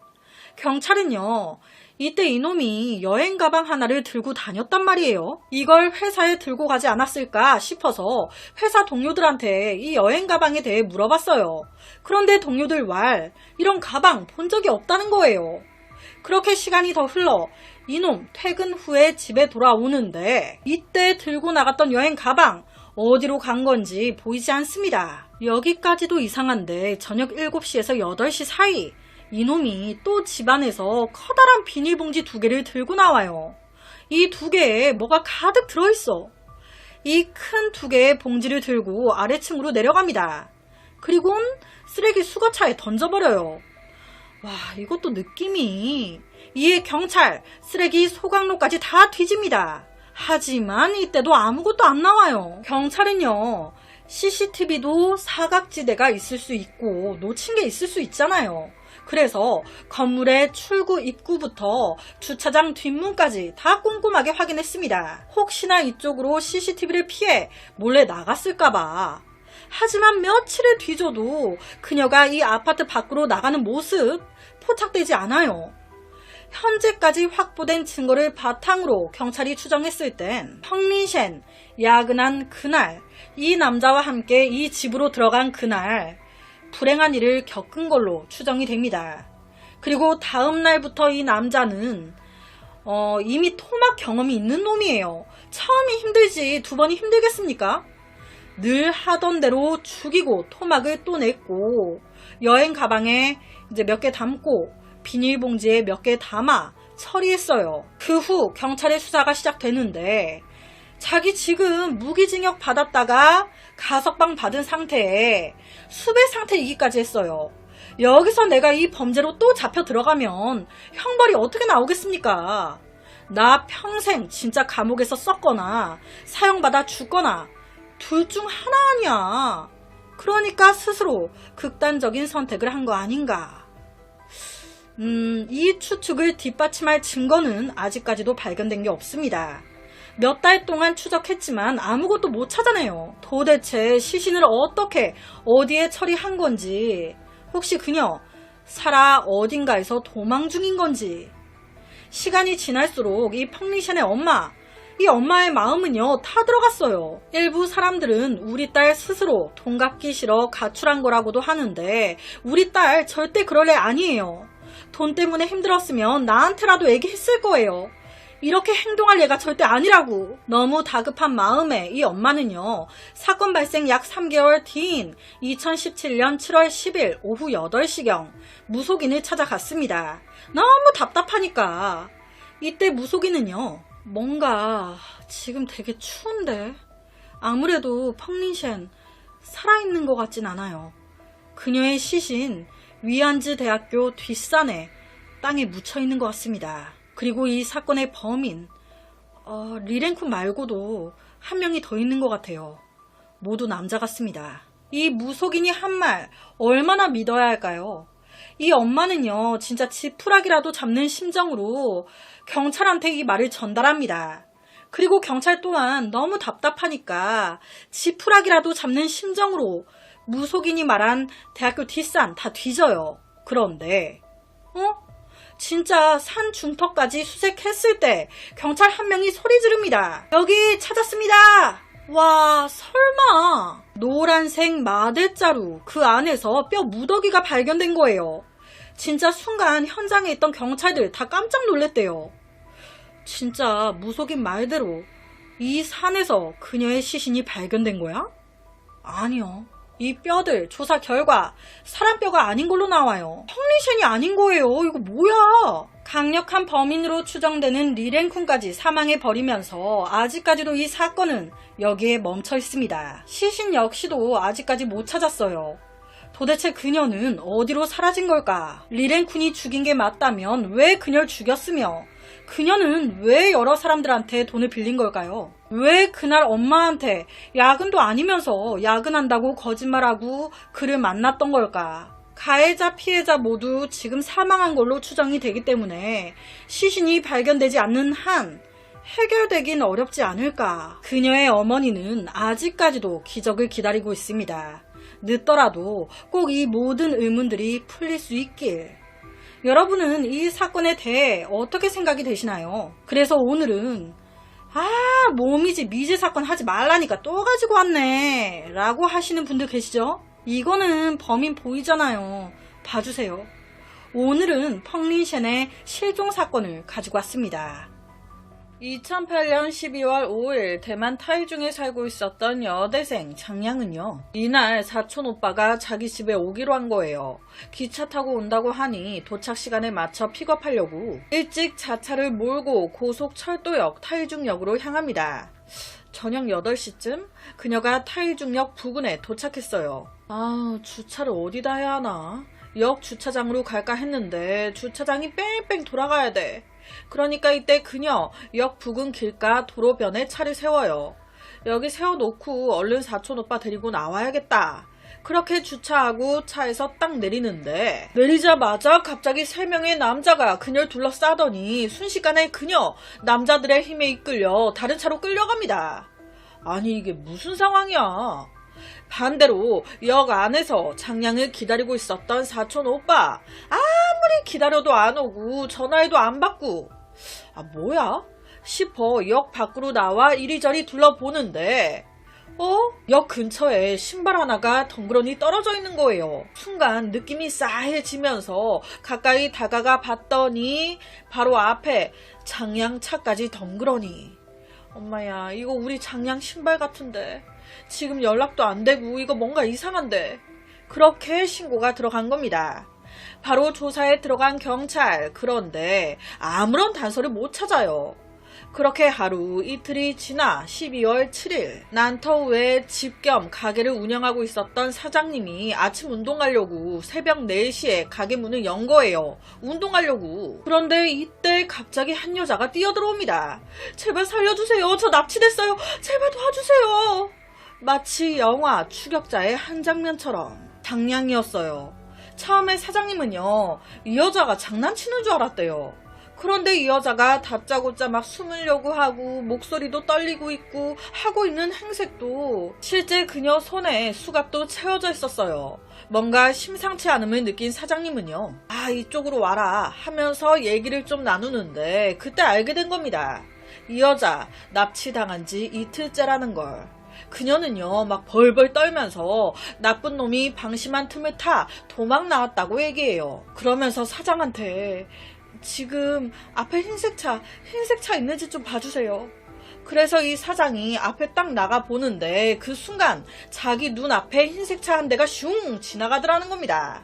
경찰은요, 이때 이놈이 여행 가방 하나를 들고 다녔단 말이에요. 이걸 회사에 들고 가지 않았을까 싶어서 회사 동료들한테 이 여행 가방에 대해 물어봤어요. 그런데 동료들 말, 이런 가방 본 적이 없다는 거예요. 그렇게 시간이 더 흘러 이놈 퇴근 후에 집에 돌아오는데 이때 들고 나갔던 여행 가방 어디로 간 건지 보이지 않습니다. 여기까지도 이상한데 저녁 7시에서 8시 사이 이놈이 또 집안에서 커다란 비닐봉지 2개를 들고 나와요. 이 2개에 뭐가 가득 들어있어. 이 큰 2개의 봉지를 들고 아래층으로 내려갑니다. 그리고는 쓰레기 수거차에 던져버려요. 와, 이것도 느낌이. 이에 경찰, 쓰레기 소각로까지 다 뒤집니다. 하지만 이때도 아무것도 안 나와요. 경찰은요, CCTV도 사각지대가 있을 수 있고 놓친 게 있을 수 있잖아요. 그래서 건물의 출구 입구부터 주차장 뒷문까지 다 꼼꼼하게 확인했습니다. 혹시나 이쪽으로 CCTV를 피해 몰래 나갔을까봐. 하지만 며칠을 뒤져도 그녀가 이 아파트 밖으로 나가는 모습 포착되지 않아요. 현재까지 확보된 증거를 바탕으로 경찰이 추정했을 땐 펑린셴 야근한 그날, 이 남자와 함께 이 집으로 들어간 그날 불행한 일을 겪은 걸로 추정이 됩니다. 그리고 다음 날부터 이 남자는 이미 토막 경험이 있는 놈이에요. 처음이 힘들지 2번이 힘들겠습니까? 늘 하던 대로 죽이고 토막을 또 냈고 여행 가방에 이제 몇 개 담고 비닐봉지에 몇 개 담아 처리했어요. 그 후 경찰의 수사가 시작되는데 자기 지금 무기징역 받았다가 가석방 받은 상태에 수배 상태이기까지 했어요. 여기서 내가 이 범죄로 또 잡혀 들어가면 형벌이 어떻게 나오겠습니까? 나 평생 진짜 감옥에서 썩거나 사형받아 죽거나 둘 중 하나 아니야. 그러니까 스스로 극단적인 선택을 한 거 아닌가. 이 추측을 뒷받침할 증거는 아직까지도 발견된 게 없습니다. 몇 달 동안 추적했지만 아무것도 못 찾아내요. 도대체 시신을 어떻게 어디에 처리한 건지, 혹시 그녀 살아 어딘가에서 도망 중인 건지. 시간이 지날수록 이 펑린셴의 엄마, 이 엄마의 마음은요 타 들어갔어요. 일부 사람들은 우리 딸 스스로 돈 갚기 싫어 가출한 거라고도 하는데 우리 딸 절대 그럴 애 아니에요. 돈 때문에 힘들었으면 나한테라도 얘기했을 거예요. 이렇게 행동할 얘가 절대 아니라고. 너무 다급한 마음에 이 엄마는요 사건 발생 약 3개월 뒤인 2017년 7월 10일 오후 8시경 무속인을 찾아갔습니다. 너무 답답하니까. 이때 무속인은요 뭔가 지금 되게 추운데 아무래도 펑린셴 살아있는 것 같진 않아요. 그녀의 시신 위안즈 대학교 뒷산에 땅에 묻혀있는 것 같습니다. 그리고 이 사건의 범인 리랭쿤 말고도 한 명이 더 있는 것 같아요. 모두 남자 같습니다. 이 무속인이 한 말 얼마나 믿어야 할까요? 이 엄마는요 진짜 지푸라기라도 잡는 심정으로 경찰한테 이 말을 전달합니다. 그리고 경찰 또한 너무 답답하니까 지푸라기라도 잡는 심정으로 무속인이 말한 대학교 뒷산 다 뒤져요. 그런데 진짜 산 중턱까지 수색했을 때 경찰 한 명이 소리 지릅니다. 여기 찾았습니다. 와 설마 노란색 마대자루 그 안에서 뼈 무더기가 발견된 거예요. 진짜 순간 현장에 있던 경찰들 다 깜짝 놀랐대요. 진짜 무속인 말대로 이 산에서 그녀의 시신이 발견된 거야? 아니요. 이 뼈들 조사 결과 사람 뼈가 아닌 걸로 나와요. 펑린셴이 아닌 거예요. 이거 뭐야? 강력한 범인으로 추정되는 리랭쿤까지 사망해 버리면서 아직까지도 이 사건은 여기에 멈춰 있습니다. 시신 역시도 아직까지 못 찾았어요. 도대체 그녀는 어디로 사라진 걸까? 리랭쿤이 죽인 게 맞다면 왜 그녀를 죽였으며 그녀는 왜 여러 사람들한테 돈을 빌린 걸까요? 왜 그날 엄마한테 야근도 아니면서 야근한다고 거짓말하고 그를 만났던 걸까? 가해자, 피해자 모두 지금 사망한 걸로 추정이 되기 때문에 시신이 발견되지 않는 한 해결되긴 어렵지 않을까? 그녀의 어머니는 아직까지도 기적을 기다리고 있습니다. 늦더라도 꼭 이 모든 의문들이 풀릴 수 있길. 여러분은 이 사건에 대해 어떻게 생각이 되시나요? 그래서 오늘은 몸이지 미제 사건 하지 말라니까 또 가지고 왔네 라고 하시는 분들 계시죠? 이거는 범인 보이잖아요. 봐주세요. 오늘은 펑린셴의 실종 사건을 가지고 왔습니다. 2008년 12월 5일 대만 타이중에 살고 있었던 여대생 장양은요. 이날 사촌 오빠가 자기 집에 오기로 한 거예요. 기차 타고 온다고 하니 도착 시간에 맞춰 픽업하려고 일찍 자차를 몰고 고속철도역 타이중역으로 향합니다. 저녁 8시쯤 그녀가 타이중역 부근에 도착했어요. 주차를 어디다 해야 하나? 역 주차장으로 갈까 했는데 주차장이 뺑뺑 돌아가야 돼. 그러니까 이때 그녀 역 부근 길가 도로변에 차를 세워요. 여기 세워놓고 얼른 사촌 오빠 데리고 나와야겠다. 그렇게 주차하고 차에서 딱 내리는데 내리자마자 갑자기 3명의 남자가 그녀를 둘러싸더니 순식간에 그녀 남자들의 힘에 이끌려 다른 차로 끌려갑니다. 아니 이게 무슨 상황이야. 반대로 역 안에서 장량을 기다리고 있었던 사촌 오빠 아무리 기다려도 안 오고 전화해도 안 받고 뭐야? 싶어 역 밖으로 나와 이리저리 둘러보는데 역 근처에 신발 하나가 덩그러니 떨어져 있는 거예요. 순간 느낌이 싸해지면서 가까이 다가가 봤더니 바로 앞에 장량 차까지 덩그러니. 엄마야 이거 우리 장량 신발 같은데 지금 연락도 안 되고 이거 뭔가 이상한데. 그렇게 신고가 들어간 겁니다. 바로 조사에 들어간 경찰. 그런데 아무런 단서를 못 찾아요. 그렇게 하루 이틀이 지나 12월 7일 난터우에 집 겸 가게를 운영하고 있었던 사장님이 아침 운동하려고 새벽 4시에 가게 문을 연 거예요. 운동하려고. 그런데 이때 갑자기 한 여자가 뛰어들어옵니다. 제발 살려주세요. 저 납치됐어요. 제발 도와주세요. 마치 영화 추격자의 한 장면처럼 장량이었어요. 처음에 사장님은요 이 여자가 장난치는 줄 알았대요. 그런데 이 여자가 다짜고짜 막 숨으려고 하고 목소리도 떨리고 있고 하고 있는 행색도 실제 그녀 손에 수갑도 채워져 있었어요. 뭔가 심상치 않음을 느낀 사장님은요 이쪽으로 와라 하면서 얘기를 좀 나누는데 그때 알게 된 겁니다. 이 여자 납치당한 지 이틀째라는 걸. 그녀는요 막 벌벌 떨면서 나쁜 놈이 방심한 틈을 타 도망 나왔다고 얘기해요. 그러면서 사장한테 지금 앞에 흰색 차 있는지 좀 봐주세요. 그래서 이 사장이 앞에 딱 나가 보는데 그 순간 자기 눈앞에 흰색 차 한 대가 슝 지나가더라는 겁니다.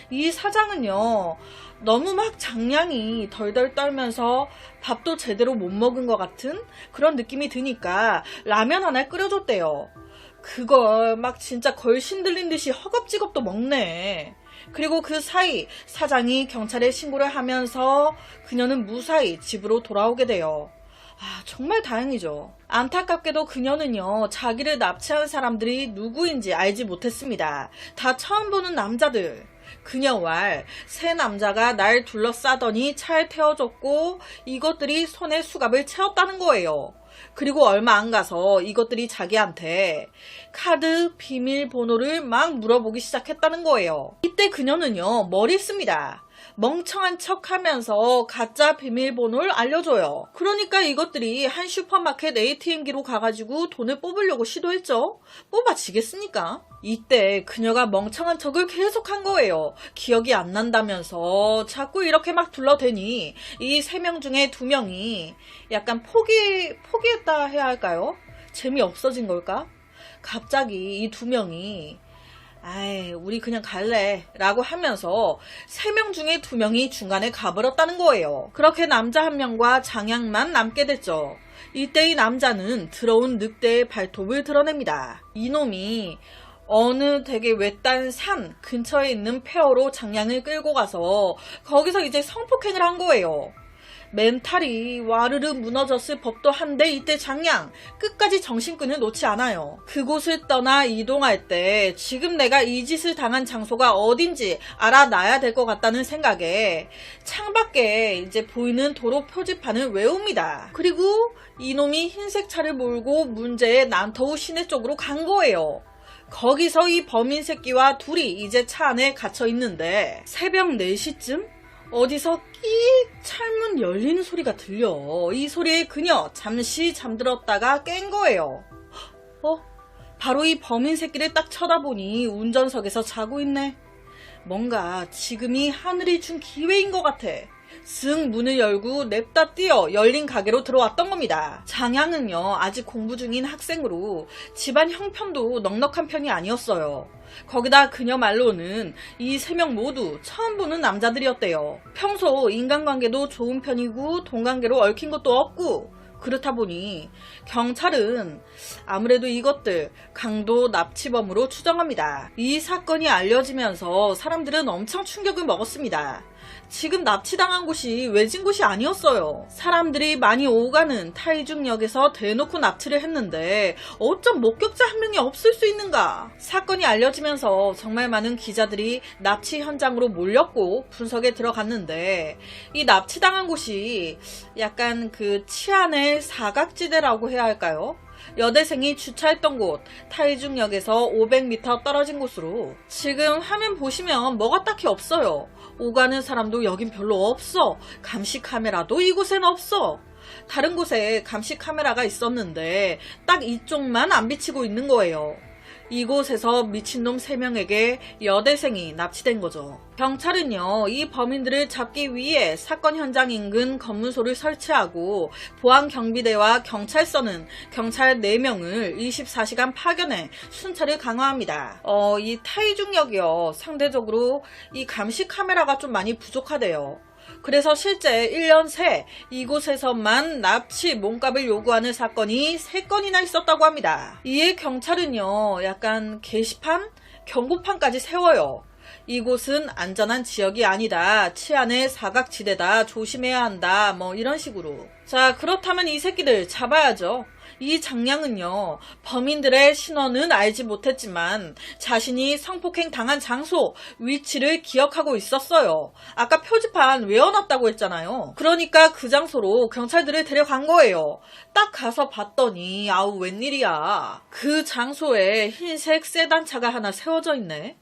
이 사장은요 너무 막 장량이 덜덜 떨면서 밥도 제대로 못 먹은 것 같은 그런 느낌이 드니까 라면 하나 끓여줬대요. 그걸 막 진짜 걸신 들린 듯이 허겁지겁도 먹네. 그리고 그 사이 사장이 경찰에 신고를 하면서 그녀는 무사히 집으로 돌아오게 돼요. 아, 정말 다행이죠. 안타깝게도 그녀는요, 자기를 납치한 사람들이 누구인지 알지 못했습니다. 다 처음 보는 남자들. 그녀와 세 남자가 날 둘러싸더니 차에 태워줬고 이것들이 손에 수갑을 채웠다는 거예요. 그리고 얼마 안 가서 이것들이 자기한테 카드 비밀번호를 막 물어보기 시작했다는 거예요. 이때 그녀는요, 머리 씁니다. 멍청한 척 하면서 가짜 비밀번호를 알려줘요. 그러니까 이것들이 한 슈퍼마켓 ATM기로 가가지고 돈을 뽑으려고 시도했죠. 뽑아지겠습니까? 이때 그녀가 멍청한 척을 계속한 거예요. 기억이 안 난다면서 자꾸 이렇게 막 둘러대니 이 3명 중에 2명이 약간 포기했다 해야 할까요? 재미없어진 걸까? 갑자기 이 2명이 아이, 우리 그냥 갈래 라고 하면서 3명 중에 2명이 중간에 가버렸다는 거예요. 그렇게 남자 1명과 장양만 남게 됐죠. 이때 이 남자는 들어온 늑대의 발톱을 드러냅니다. 이놈이 어느 되게 외딴 산 근처에 있는 폐허로 장양을 끌고 가서 거기서 이제 성폭행을 한 거예요. 멘탈이 와르르 무너졌을 법도 한데 이때 장양 끝까지 정신끈을 놓지 않아요. 그곳을 떠나 이동할 때 지금 내가 이 짓을 당한 장소가 어딘지 알아놔야 될 것 같다는 생각에 창밖에 이제 보이는 도로 표지판을 외웁니다. 그리고 이놈이 흰색 차를 몰고 문제의 난터우 시내 쪽으로 간 거예요. 거기서 이 범인 새끼와 둘이 이제 차 안에 갇혀 있는데 새벽 4시쯤 어디서 끼익 창문 열리는 소리가 들려. 이 소리에 그녀 잠시 잠들었다가 깬 거예요. 바로 이 범인 새끼를 딱 쳐다보니 운전석에서 자고 있네. 뭔가 지금이 하늘이 준 기회인 것 같아. 쓱 문을 열고 냅다 뛰어 열린 가게로 들어왔던 겁니다. 장양은요 아직 공부 중인 학생으로 집안 형편도 넉넉한 편이 아니었어요. 거기다 그녀 말로는 이 3명 모두 처음 보는 남자들이었대요. 평소 인간관계도 좋은 편이고 돈관계로 얽힌 것도 없고 그렇다 보니 경찰은 아무래도 이것들 강도 납치범으로 추정합니다. 이 사건이 알려지면서 사람들은 엄청 충격을 먹었습니다. 지금 납치당한 곳이 외진 곳이 아니었어요. 사람들이 많이 오가는 타이중역에서 대놓고 납치를 했는데 어쩜 목격자 한 명이 없을 수 있는가? 사건이 알려지면서 정말 많은 기자들이 납치 현장으로 몰렸고 분석에 들어갔는데 이 납치당한 곳이 약간 그 치안의 사각지대라고 해야 할까요? 여대생이 주차했던 곳 타이중역에서 500m 떨어진 곳으로 지금 화면 보시면 뭐가 딱히 없어요. 오가는 사람도 여긴 별로 없어. 감시 카메라도 이곳엔 없어. 다른 곳에 감시 카메라가 있었는데 딱 이쪽만 안 비치고 있는 거예요. 이곳에서 미친놈 3명에게 여대생이 납치된 거죠. 경찰은요, 이 범인들을 잡기 위해 사건 현장 인근 검문소를 설치하고 보안경비대와 경찰서는 경찰 4명을 24시간 파견해 순찰을 강화합니다. 이 타이중역이요, 상대적으로 이 감시 카메라가 좀 많이 부족하대요. 그래서 실제 1년 새 이곳에서만 납치 몸값을 요구하는 사건이 3건이나 있었다고 합니다. 이에 경찰은요 약간 게시판? 경고판까지 세워요. 이곳은 안전한 지역이 아니다. 치안의 사각지대다. 조심해야 한다. 뭐 이런 식으로. 자, 그렇다면 이 새끼들 잡아야죠. 이 장량은요, 범인들의 신원은 알지 못했지만 자신이 성폭행 당한 장소, 위치를 기억하고 있었어요. 아까 표지판 외워놨다고 했잖아요. 그러니까 그 장소로 경찰들을 데려간 거예요. 딱 가서 봤더니 아우 웬일이야. 그 장소에 흰색 세단차가 하나 세워져 있네.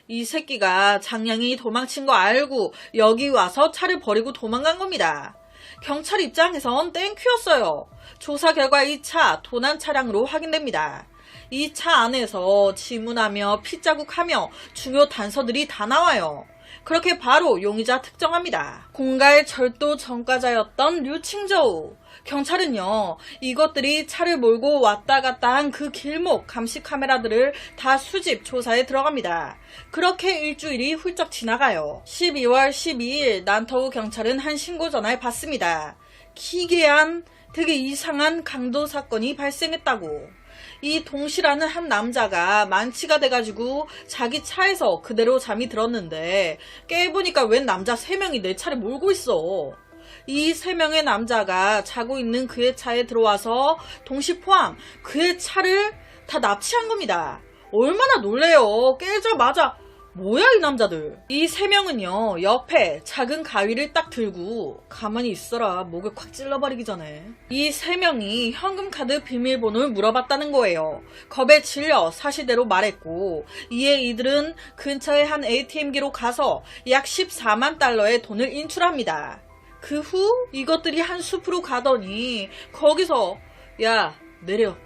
이 새끼가 장량이 도망친 거 알고 여기 와서 차를 버리고 도망간 겁니다. 경찰 입장에선 땡큐였어요. 조사 결과 이 차 도난 차량으로 확인됩니다. 이 차 안에서 지문하며 핏자국하며 중요 단서들이 다 나와요. 그렇게 바로 용의자 특정합니다. 공갈 절도 전과자였던 류칭저우. 경찰은요, 이것들이 차를 몰고 왔다 갔다 한 그 길목 감시 카메라들을 다 수집 조사에 들어갑니다. 그렇게 일주일이 훌쩍 지나가요. 12월 12일 난터우 경찰은 한 신고 전화를 받습니다. 기괴한 되게 이상한 강도 사건이 발생했다고. 이 동시라는 한 남자가 만취가 돼가지고 자기 차에서 그대로 잠이 들었는데 깨보니까 웬 남자 3명이 내 차를 몰고 있어. 이 3명의 남자가 자고 있는 그의 차에 들어와서 동시 포함 그의 차를 다 납치한 겁니다. 얼마나 놀래요. 깨자마자 뭐야 이 남자들. 이 3명은요 옆에 작은 가위를 딱 들고 가만히 있어라 목을 콱 찔러버리기 전에 이 3명이 현금카드 비밀번호를 물어봤다는 거예요. 겁에 질려 사실대로 말했고 이에 이들은 근처의 한 ATM기로 가서 약 14만 달러의 돈을 인출합니다. 그 후 이것들이 한 숲으로 가더니 거기서 야 내려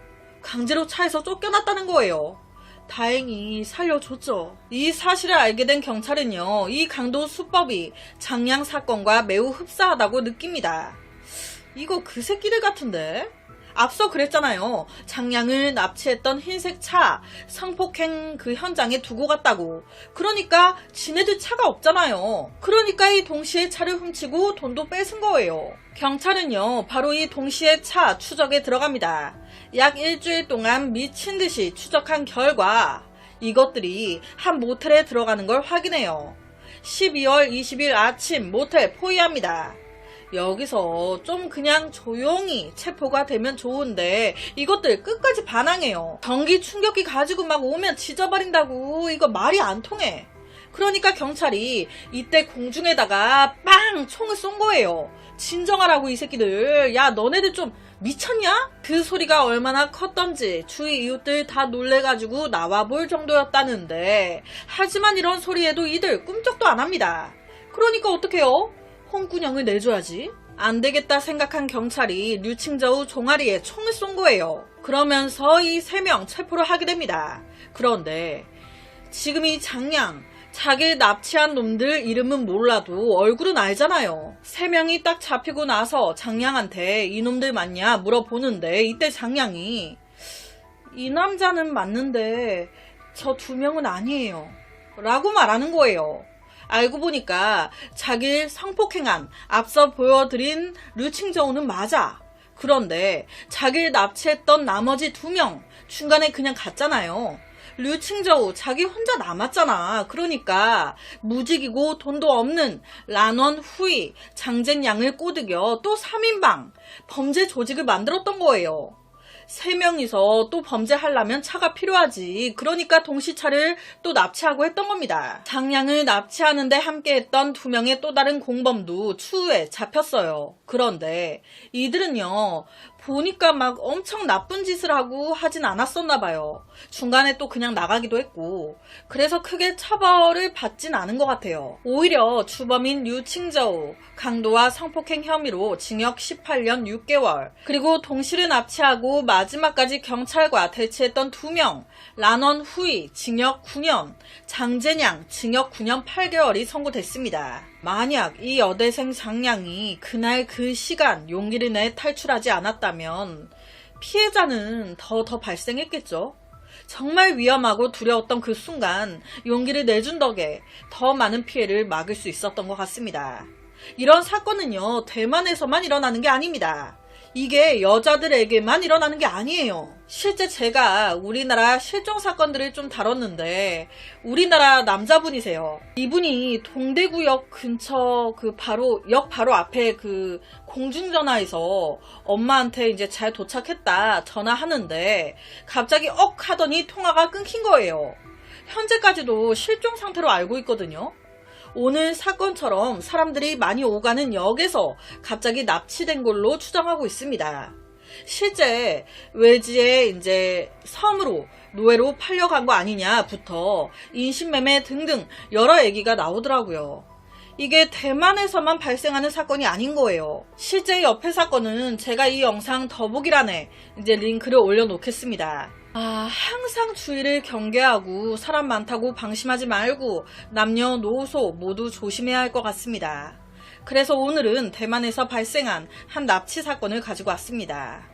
강제로 차에서 쫓겨났다는 거예요. 다행히 살려줬죠. 이 사실을 알게 된 경찰은요, 이 강도 수법이 장량 사건과 매우 흡사하다고 느낍니다. 이거 그 새끼들 같은데? 앞서 그랬잖아요. 장량을 납치했던 흰색 차, 성폭행 그 현장에 두고 갔다고. 그러니까 지네들 차가 없잖아요. 그러니까 이 동시에 차를 훔치고 돈도 뺏은 거예요. 경찰은요, 바로 이 동시에 차 추적에 들어갑니다. 약 일주일 동안 미친 듯이 추적한 결과 이것들이 한 모텔에 들어가는 걸 확인해요. 12월 20일 아침 모텔 포위합니다. 여기서 좀 그냥 조용히 체포가 되면 좋은데 이것들 끝까지 반항해요. 전기 충격기 가지고 막 오면 지져버린다고. 이거 말이 안 통해. 그러니까 경찰이 이때 공중에다가 빵 총을 쏜 거예요. 진정하라고 이 새끼들. 야 너네들 좀 미쳤냐? 그 소리가 얼마나 컸던지 주위 이웃들 다 놀래가지고 나와볼 정도였다는데 하지만 이런 소리에도 이들 꿈쩍도 안 합니다. 그러니까 어떡해요? 홍군형을 내줘야지. 안 되겠다 생각한 경찰이 류칭저우 종아리에 총을 쏜 거예요. 그러면서 이 3명 체포를 하게 됩니다. 그런데 지금 이 장량 자기를 납치한 놈들 이름은 몰라도 얼굴은 알잖아요. 3명이 딱 잡히고 나서 장량한테 이놈들 맞냐 물어보는데 이때 장량이 이 남자는 맞는데 저 2명은 아니에요 라고 말하는 거예요. 알고 보니까 자기를 성폭행한 앞서 보여드린 류칭저우는 맞아. 그런데 자기를 납치했던 나머지 2명 중간에 그냥 갔잖아요. 류칭저우 자기 혼자 남았잖아. 그러니까 무직이고 돈도 없는 란원 후이 장젠양을 꼬드겨 또 3인방 범죄 조직을 만들었던 거예요. 3명이서 또 범죄하려면 차가 필요하지. 그러니까 동시차를 또 납치하고 했던 겁니다. 장량을 납치하는데 함께했던 2명의 또 다른 공범도 추후에 잡혔어요. 그런데 이들은요 보니까 막 엄청 나쁜 짓을 하고 하진 않았었나 봐요. 중간에 또 그냥 나가기도 했고 그래서 크게 처벌을 받진 않은 것 같아요. 오히려 주범인 류칭저우 강도와 성폭행 혐의로 징역 18년 6개월 그리고 동시를 납치하고 마지막까지 경찰과 대치했던 2명 란원 후이 징역 9년 장젠양 징역 9년 8개월이 선고됐습니다. 만약 이 여대생 장량이 그날 그 시간 용기를 내 탈출하지 않았다면 피해자는 더 발생했겠죠. 정말 위험하고 두려웠던 그 순간 용기를 내준 덕에 더 많은 피해를 막을 수 있었던 것 같습니다. 이런 사건은요 대만에서만 일어나는 게 아닙니다. 이게 여자들에게만 일어나는 게 아니에요. 실제 제가 우리나라 실종 사건들을 좀 다뤘는데 우리나라 남자분이세요. 이분이 동대구역 근처 역 바로 앞에 그 공중전화에서 엄마한테 이제 잘 도착했다 전화하는데 갑자기 억 하더니 통화가 끊긴 거예요. 현재까지도 실종 상태로 알고 있거든요. 오늘 사건처럼 사람들이 많이 오가는 역에서 갑자기 납치된 걸로 추정하고 있습니다. 실제 외지에 이제 섬으로 노예로 팔려간 거 아니냐부터 인신매매 등등 여러 얘기가 나오더라고요. 이게 대만에서만 발생하는 사건이 아닌 거예요. 실제 옆에 사건은 제가 이 영상 더보기란에 이제 링크를 올려놓겠습니다. 항상 주의를 경계하고 사람 많다고 방심하지 말고 남녀노소 모두 조심해야 할 것 같습니다. 그래서 오늘은 대만에서 발생한 한 납치 사건을 가지고 왔습니다.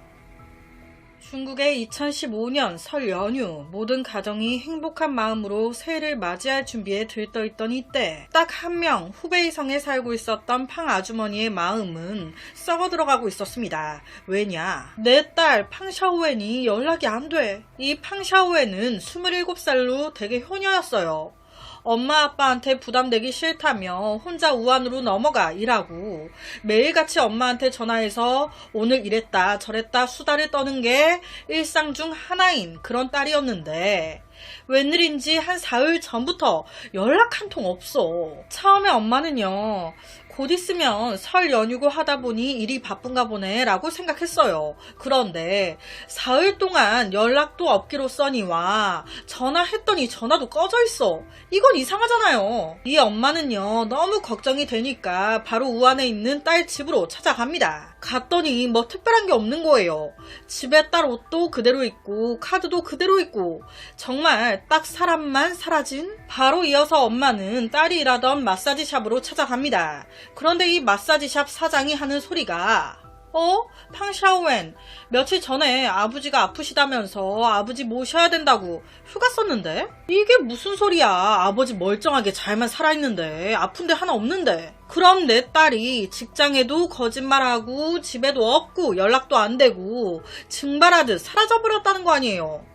중국의 2015년 설 연휴, 모든 가정이 행복한 마음으로 새해를 맞이할 준비에 들떠있던 이때 딱 한 명 후베이성에 살고 있었던 팡 아주머니의 마음은 썩어 들어가고 있었습니다. 왜냐? 내 딸 팡샤오웬이 연락이 안 돼. 이 팡샤오웬은 27살로 되게 효녀였어요. 엄마 아빠한테 부담되기 싫다며 혼자 우한으로 넘어가 일하고 매일같이 엄마한테 전화해서 오늘 이랬다 저랬다 수다를 떠는 게 일상 중 하나인 그런 딸이었는데 웬일인지 한 사흘 전부터 연락 한 통 없어. 처음에 엄마는요, 곧 있으면 설 연휴고 하다 보니 일이 바쁜가 보네 라고 생각했어요. 그런데 사흘 동안 연락도 없기로써니와 전화했더니 전화도 꺼져 있어. 이건 이상하잖아요. 이 엄마는요, 너무 걱정이 되니까 바로 우한에 있는 딸 집으로 찾아갑니다. 갔더니 뭐 특별한 게 없는 거예요. 집에 딸 옷도 그대로 있고 카드도 그대로 있고 정말 딱 사람만 사라진. 바로 이어서 엄마는 딸이 일하던 마사지샵으로 찾아갑니다. 그런데 이 마사지샵 사장이 하는 소리가 팡샤오웬 며칠 전에 아버지가 아프시다면서 아버지 모셔야 된다고 휴가 썼는데? 이게 무슨 소리야. 아버지 멀쩡하게 잘만 살아있는데 아픈데 하나 없는데. 그럼 내 딸이 직장에도 거짓말하고 집에도 없고 연락도 안 되고 증발하듯 사라져버렸다는 거 아니에요.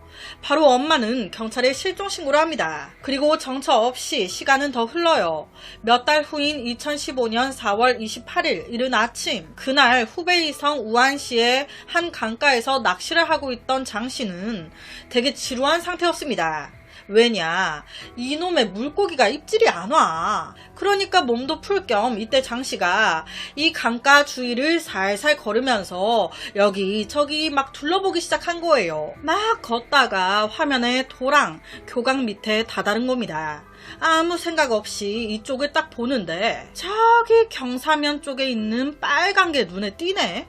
바로 엄마는 경찰에 실종신고를 합니다. 그리고 정처 없이 시간은 더 흘러요. 몇 달 후인 2015년 4월 28일 이른 아침, 그날 후베이성 우안시의 한 강가에서 낚시를 하고 있던 장 씨는 되게 지루한 상태였습니다. 왜냐? 이놈의 물고기가 입질이 안 와. 그러니까 몸도 풀 겸 이때 장씨가 이 강가 주위를 살살 걸으면서 여기저기 막 둘러보기 시작한 거예요. 막 걷다가 화면에 도랑, 교각 밑에 다다른 겁니다. 아무 생각 없이 이쪽을 딱 보는데 저기 경사면 쪽에 있는 빨간 게 눈에 띄네.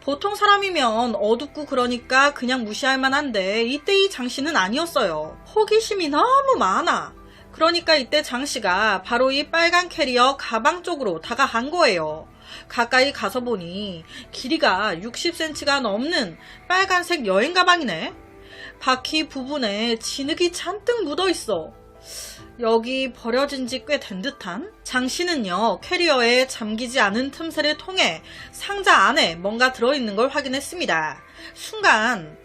보통 사람이면 어둡고 그러니까 그냥 무시할 만한데 이때 이 장씨는 아니었어요. 호기심이 너무 많아. 그러니까 이때 장씨가 바로 이 빨간 캐리어 가방 쪽으로 다가간 거예요. 가까이 가서 보니 길이가 60cm가 넘는 빨간색 여행 가방이네. 바퀴 부분에 진흙이 잔뜩 묻어있어. 여기 버려진 지 꽤 된 듯한? 장씨는요, 캐리어에 잠기지 않은 틈새를 통해 상자 안에 뭔가 들어있는 걸 확인했습니다. 순간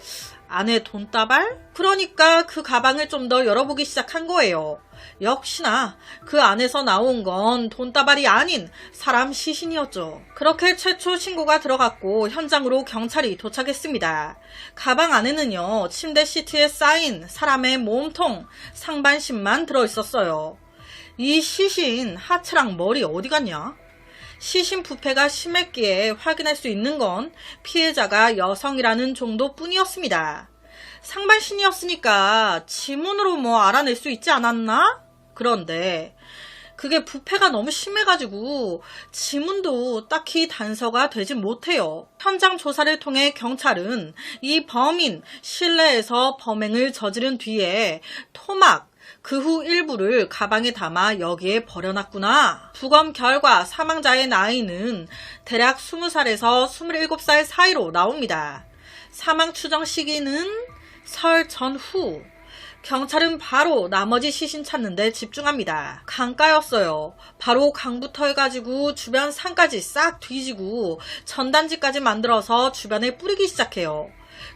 안에 돈다발? 그러니까 그 가방을 좀 더 열어보기 시작한 거예요. 역시나 그 안에서 나온 건 돈다발이 아닌 사람 시신이었죠. 그렇게 최초 신고가 들어갔고 현장으로 경찰이 도착했습니다. 가방 안에는요, 침대 시트에 쌓인 사람의 몸통, 상반신만 들어있었어요. 이 시신 하체랑 머리 어디 갔냐? 시신 부패가 심했기에 확인할 수 있는 건 피해자가 여성이라는 정도뿐이었습니다. 상반신이었으니까 지문으로 뭐 알아낼 수 있지 않았나? 그런데 그게 부패가 너무 심해가지고 지문도 딱히 단서가 되지 못해요. 현장 조사를 통해 경찰은 이 범인 실내에서 범행을 저지른 뒤에 토막, 그 후 일부를 가방에 담아 여기에 버려놨구나. 부검 결과 사망자의 나이는 대략 20살에서 27살 사이로 나옵니다. 사망 추정 시기는 설 전후. 경찰은 바로 나머지 시신 찾는데 집중합니다. 강가였어요. 바로 강부터 해가지고 주변 산까지 싹 뒤지고 전단지까지 만들어서 주변에 뿌리기 시작해요.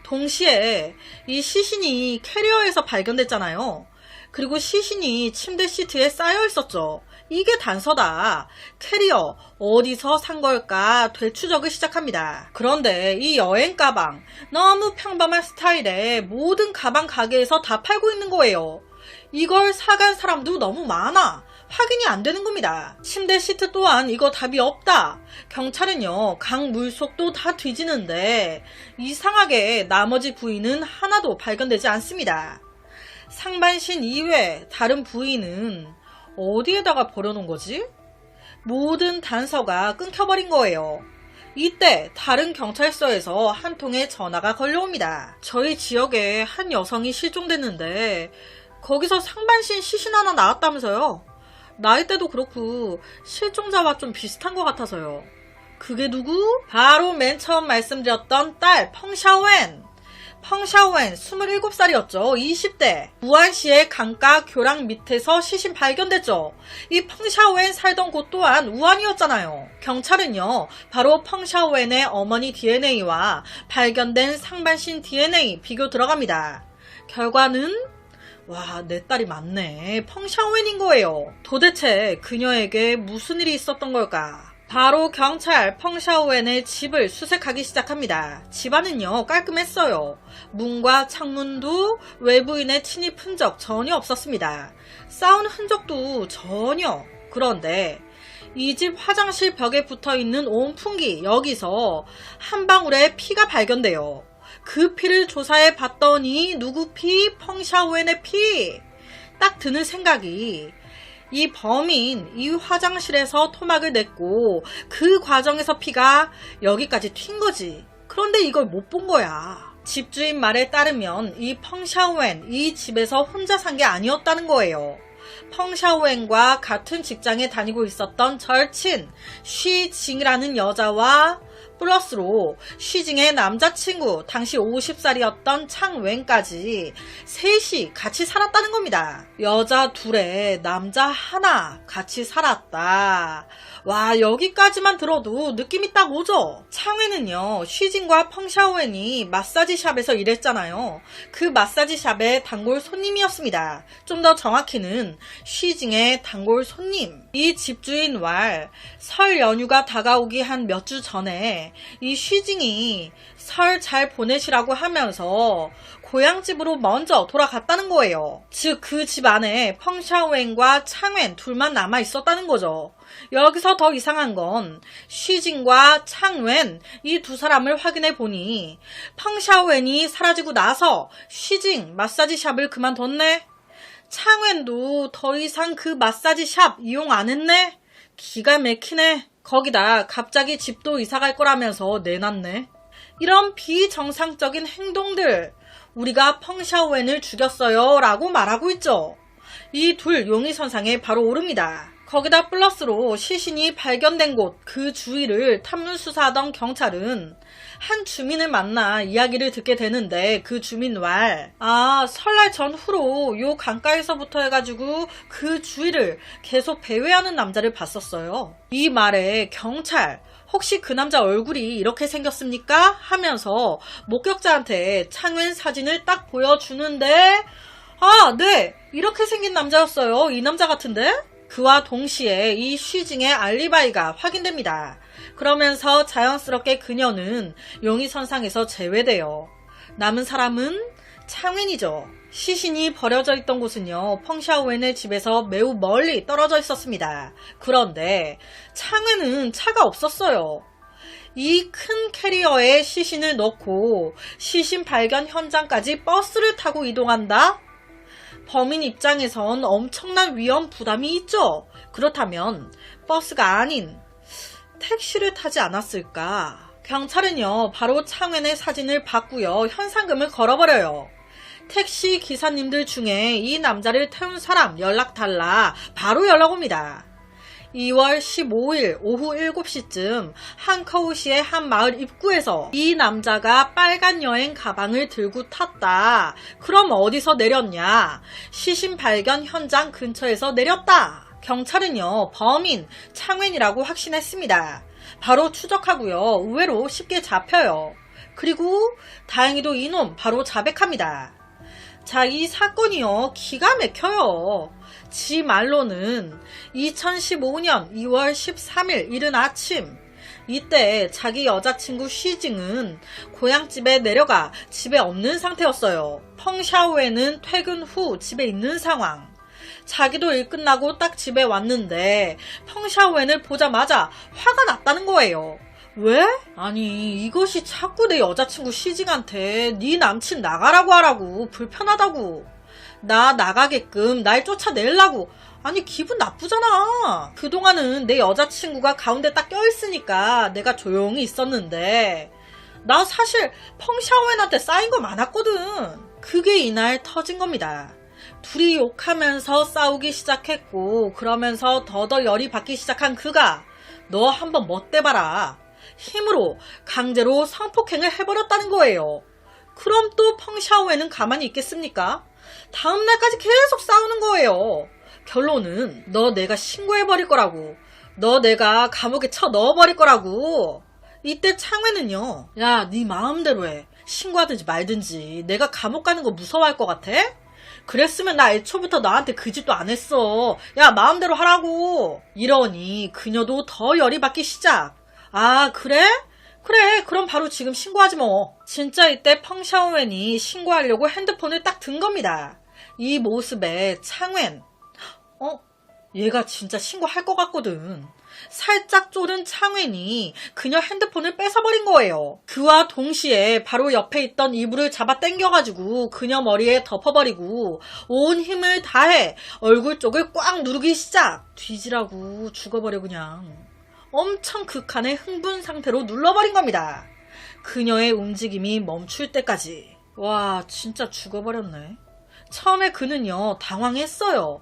동시에 이 시신이 캐리어에서 발견됐잖아요. 그리고 시신이 침대 시트에 쌓여 있었죠. 이게 단서다. 캐리어 어디서 산 걸까 되추적을 시작합니다. 그런데 이 여행 가방 너무 평범한 스타일에 모든 가방 가게에서 다 팔고 있는 거예요. 이걸 사간 사람도 너무 많아. 확인이 안 되는 겁니다. 침대 시트 또한 이거 답이 없다. 경찰은요, 강 물속도 다 뒤지는데 이상하게 나머지 부위는 하나도 발견되지 않습니다. 상반신 이외 다른 부위는 어디에다가 버려놓은 거지? 모든 단서가 끊겨버린 거예요. 이때 다른 경찰서에서 한 통의 전화가 걸려옵니다. 저희 지역에 한 여성이 실종됐는데 거기서 상반신 시신 하나 나왔다면서요. 나이대도 그렇고 실종자와 좀 비슷한 것 같아서요. 그게 누구? 바로 맨 처음 말씀드렸던 딸 펑샤오엔. 펑샤오엔 27살이었죠. 20대. 우한시의 강가 교량 밑에서 시신 발견됐죠. 이 펑샤오엔 살던 곳 또한 우한이었잖아요. 경찰은요, 바로 펑샤오엔의 어머니 DNA와 발견된 상반신 DNA 비교 들어갑니다. 결과는 와, 내 딸이 맞네. 펑샤오엔인 거예요. 도대체 그녀에게 무슨 일이 있었던 걸까? 바로 경찰 펑샤오엔의 집을 수색하기 시작합니다. 집안은요, 깔끔했어요. 문과 창문도 외부인의 침입 흔적 전혀 없었습니다. 싸운 흔적도 전혀. 그런데 이 집 화장실 벽에 붙어있는 온풍기, 여기서 한 방울의 피가 발견돼요. 그 피를 조사해 봤더니 누구 피? 펑샤오엔의 피. 딱 드는 생각이, 이 범인 이 화장실에서 토막을 냈고 그 과정에서 피가 여기까지 튄 거지. 그런데 이걸 못 본 거야. 집주인 말에 따르면 이 펑샤오엔 이 집에서 혼자 산 게 아니었다는 거예요. 펑샤오엔과 같은 직장에 다니고 있었던 절친 쉬징이라는 여자와 플러스로 쉬징의 남자친구 당시 50살이었던 창웬까지 셋이 같이 살았다는 겁니다. 여자 둘에 남자 하나 같이 살았다. 와, 여기까지만 들어도 느낌이 딱 오죠? 창웬은요, 쉬징과 펑샤오엔이 마사지샵에서 일했잖아요. 그 마사지샵의 단골 손님이었습니다. 좀 더 정확히는 쉬징의 단골 손님. 이 집주인 왈, 설 연휴가 다가오기 한 몇 주 전에 이 쉬징이 설 잘 보내시라고 하면서 고향집으로 먼저 돌아갔다는 거예요. 즉 그 집 안에 펑샤오엔과 창웬 둘만 남아 있었다는 거죠. 여기서 더 이상한 건 쉬징과 창웬 이 두 사람을 확인해 보니 펑샤오엔이 사라지고 나서 쉬징 마사지샵을 그만뒀네. 창웬도 더 이상 그 마사지샵 이용 안 했네. 기가 막히네. 거기다 갑자기 집도 이사갈 거라면서 내놨네. 이런 비정상적인 행동들, 우리가 펑샤오엔을 죽였어요 라고 말하고 있죠. 이 둘 용의선상에 바로 오릅니다. 거기다 플러스로 시신이 발견된 곳 그 주위를 탐문수사하던 경찰은 한 주민을 만나 이야기를 듣게 되는데 그 주민 왈, 설날 전후로 요 강가에서부터 해가지고 그 주위를 계속 배회하는 남자를 봤었어요. 이 말에 경찰, 혹시 그 남자 얼굴이 이렇게 생겼습니까? 하면서 목격자한테 창웬 사진을 딱 보여주는데, 네, 이렇게 생긴 남자였어요. 이 남자 같은데? 그와 동시에 이 쉬징의 알리바이가 확인됩니다. 그러면서 자연스럽게 그녀는 용의선상에서 제외돼요. 남은 사람은 창웬이죠. 시신이 버려져 있던 곳은요, 펑샤오엔의 집에서 매우 멀리 떨어져 있었습니다. 그런데 창웬은 차가 없었어요. 이 큰 캐리어에 시신을 넣고 시신 발견 현장까지 버스를 타고 이동한다? 범인 입장에선 엄청난 위험 부담이 있죠. 그렇다면 버스가 아닌 택시를 타지 않았을까? 경찰은요, 바로 창웬의 사진을 받고요, 현상금을 걸어버려요. 택시 기사님들 중에 이 남자를 태운 사람 연락 달라 바로 연락 옵니다. 2월 15일 오후 7시쯤 한커우시의 한 마을 입구에서 이 남자가 빨간 여행 가방을 들고 탔다. 그럼 어디서 내렸냐? 시신 발견 현장 근처에서 내렸다. 경찰은요, 범인 창웬이라고 확신했습니다. 바로 추적하고요, 의외로 쉽게 잡혀요. 그리고 다행히도 이놈 바로 자백합니다. 자, 이 사건이요, 기가 막혀요. 지 말로는 2015년 2월 13일 이른 아침, 이때 자기 여자친구 쉬징은 고향집에 내려가 집에 없는 상태였어요. 펑샤오엔은 퇴근 후 집에 있는 상황. 자기도 일 끝나고 딱 집에 왔는데 펑샤오엔을 보자마자 화가 났다는 거예요. 왜? 아니, 이것이 자꾸 내 여자친구 쉬징한테 네 남친 나가라고 하라고, 불편하다고, 나 나가게끔 날 쫓아내려고, 아니 기분 나쁘잖아. 그동안은 내 여자친구가 가운데 딱 껴있으니까 내가 조용히 있었는데 나 사실 펑샤오엔한테 쌓인 거 많았거든. 그게 이날 터진 겁니다. 둘이 욕하면서 싸우기 시작했고 그러면서 더더 열이 받기 시작한 그가 너 한번 멋대봐라. 힘으로 강제로 성폭행을 해버렸다는 거예요. 그럼 또 펑샤오엔은 가만히 있겠습니까? 다음날까지 계속 싸우는 거예요. 결론은 너 내가 신고해버릴 거라고. 너 내가 감옥에 쳐 넣어버릴 거라고. 이때 창회는요. 야, 네 마음대로 해. 신고하든지 말든지. 내가 감옥 가는 거 무서워할 것 같아? 그랬으면 나 애초부터 나한테 그 짓도 안 했어. 야, 마음대로 하라고. 이러니 그녀도 더 열이 받기 시작. 아, 그래? 그래, 그럼 바로 지금 신고하지 뭐. 진짜 이때 펑샤오웬이 신고하려고 핸드폰을 딱 든 겁니다. 이 모습에 창웬, 얘가 진짜 신고할 것 같거든. 살짝 쫄은 창웬이 그녀 핸드폰을 뺏어버린 거예요. 그와 동시에 바로 옆에 있던 이불을 잡아 당겨가지고 그녀 머리에 덮어버리고 온 힘을 다해 얼굴 쪽을 꽉 누르기 시작. 뒤지라고 죽어버려 그냥. 엄청 극한의 흥분 상태로 눌러버린 겁니다. 그녀의 움직임이 멈출 때까지. 와, 진짜 죽어버렸네. 처음에 그는요, 당황했어요.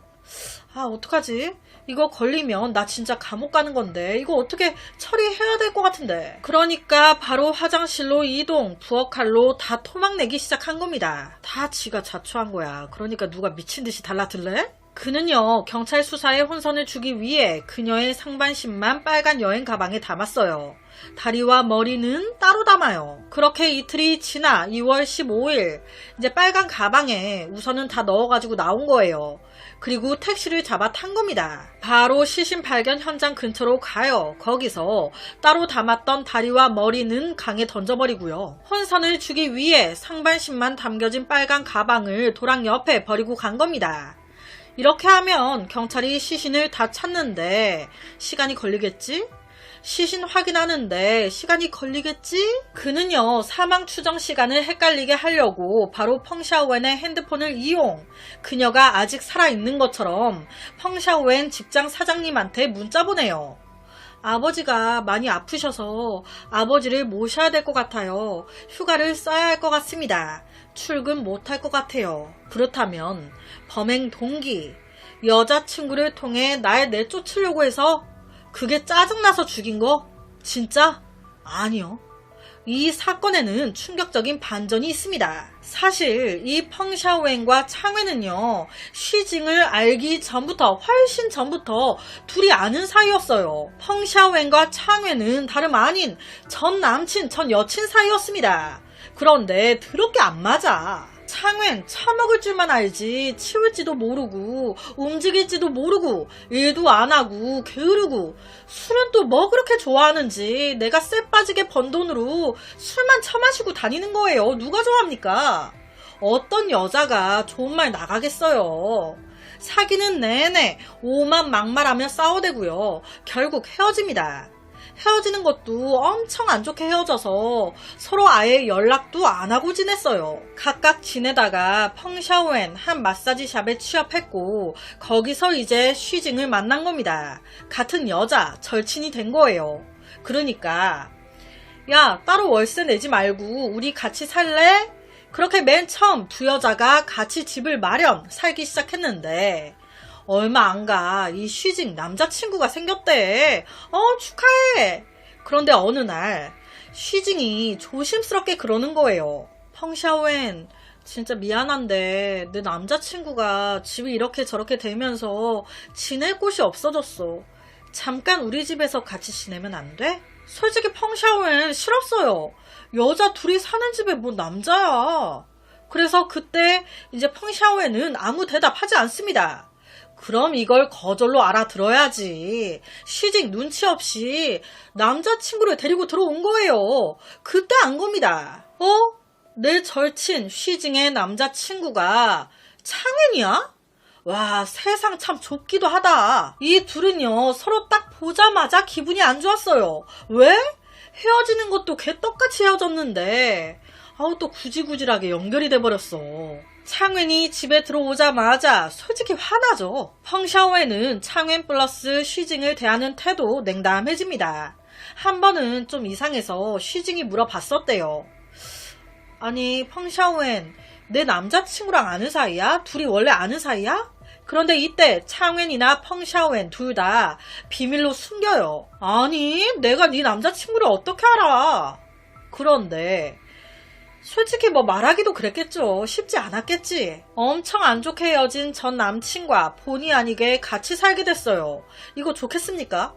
아, 어떡하지? 이거 걸리면 나 진짜 감옥 가는 건데 이거 어떻게 처리해야 될 것 같은데. 그러니까 바로 화장실로 이동, 부엌칼로 다 토막내기 시작한 겁니다. 다 지가 자초한 거야. 그러니까 누가 미친 듯이 달라들래? 그는요, 경찰 수사에 혼선을 주기 위해 그녀의 상반신만 빨간 여행 가방에 담았어요. 다리와 머리는 따로 담아요. 그렇게 이틀이 지나 2월 15일 이제 빨간 가방에 우선은 다 넣어가지고 나온 거예요. 그리고 택시를 잡아 탄 겁니다. 바로 시신 발견 현장 근처로 가요. 거기서 따로 담았던 다리와 머리는 강에 던져버리고요. 혼선을 주기 위해 상반신만 담겨진 빨간 가방을 도랑 옆에 버리고 간 겁니다. 이렇게 하면 경찰이 시신을 다 찾는데 시간이 걸리겠지? 시신 확인하는데 시간이 걸리겠지? 그는요, 사망 추정 시간을 헷갈리게 하려고 바로 펑샤오웬의 핸드폰을 이용. 그녀가 아직 살아있는 것처럼 펑샤오웬 직장 사장님한테 문자 보내요. 아버지가 많이 아프셔서 아버지를 모셔야 될 것 같아요. 휴가를 써야 할 것 같습니다. 출근 못할 것 같아요. 그렇다면 범행 동기, 여자친구를 통해 날 내쫓으려고 해서 그게 짜증나서 죽인 거? 진짜? 아니요. 이 사건에는 충격적인 반전이 있습니다. 사실 이 펑샤오웬과 창웬은요, 쉬징을 알기 전부터, 훨씬 전부터 둘이 아는 사이였어요. 펑샤오웬과 창웬은 다름 아닌 전 남친, 전 여친 사이였습니다. 그런데 더럽게 안 맞아. 창웬 처먹을 줄만 알지 치울지도 모르고 움직일지도 모르고 일도 안 하고 게으르고 술은 또 뭐 그렇게 좋아하는지 내가 쎄 빠지게 번 돈으로 술만 처마시고 다니는 거예요. 누가 좋아합니까? 어떤 여자가 좋은 말 나가겠어요. 사귀는 내내 오만 막말하며 싸워대고요. 결국 헤어집니다. 헤어지는 것도 엄청 안 좋게 헤어져서 서로 아예 연락도 안 하고 지냈어요. 각각 지내다가 펑샤오엔 한 마사지샵에 취업했고 거기서 이제 쉬징을 만난 겁니다. 같은 여자, 절친이 된 거예요. 그러니까 야, 따로 월세 내지 말고 우리 같이 살래? 그렇게 맨 처음 두 여자가 같이 집을 마련, 살기 시작했는데 얼마 안 가 이 쉬징 남자친구가 생겼대. 축하해. 그런데 어느 날 쉬징이 조심스럽게 그러는 거예요. 펑샤오엔, 진짜 미안한데 내 남자친구가 집이 이렇게 저렇게 되면서 지낼 곳이 없어졌어. 잠깐 우리 집에서 같이 지내면 안 돼? 솔직히 펑샤오엔 싫었어요. 여자 둘이 사는 집에 뭐 남자야. 그래서 그때 이제 펑샤오엔은 아무 대답하지 않습니다. 그럼 이걸 거절로 알아들어야지. 쉬징 눈치 없이 남자친구를 데리고 들어온 거예요. 그때 안 겁니다. 내 절친 쉬징의 남자친구가 창현이야? 와, 세상 참 좁기도 하다. 이 둘은요, 서로 딱 보자마자 기분이 안 좋았어요. 왜? 헤어지는 것도 개떡같이 헤어졌는데 또 구질구질하게 연결이 돼버렸어. 창웬이 집에 들어오자마자 솔직히 화나죠. 펑샤오엔은 창웬 플러스 쉬징을 대하는 태도 냉담해집니다. 한 번은 좀 이상해서 쉬징이 물어봤었대요. 아니 펑샤오엔, 내 남자친구랑 아는 사이야? 둘이 원래 아는 사이야? 그런데 이때 창웬이나 펑샤오엔 둘 다 비밀로 숨겨요. 아니 내가 네 남자친구를 어떻게 알아? 그런데 솔직히 뭐 말하기도 그랬겠죠. 쉽지 않았겠지. 엄청 안 좋게 헤어진 전 남친과 본의 아니게 같이 살게 됐어요. 이거 좋겠습니까?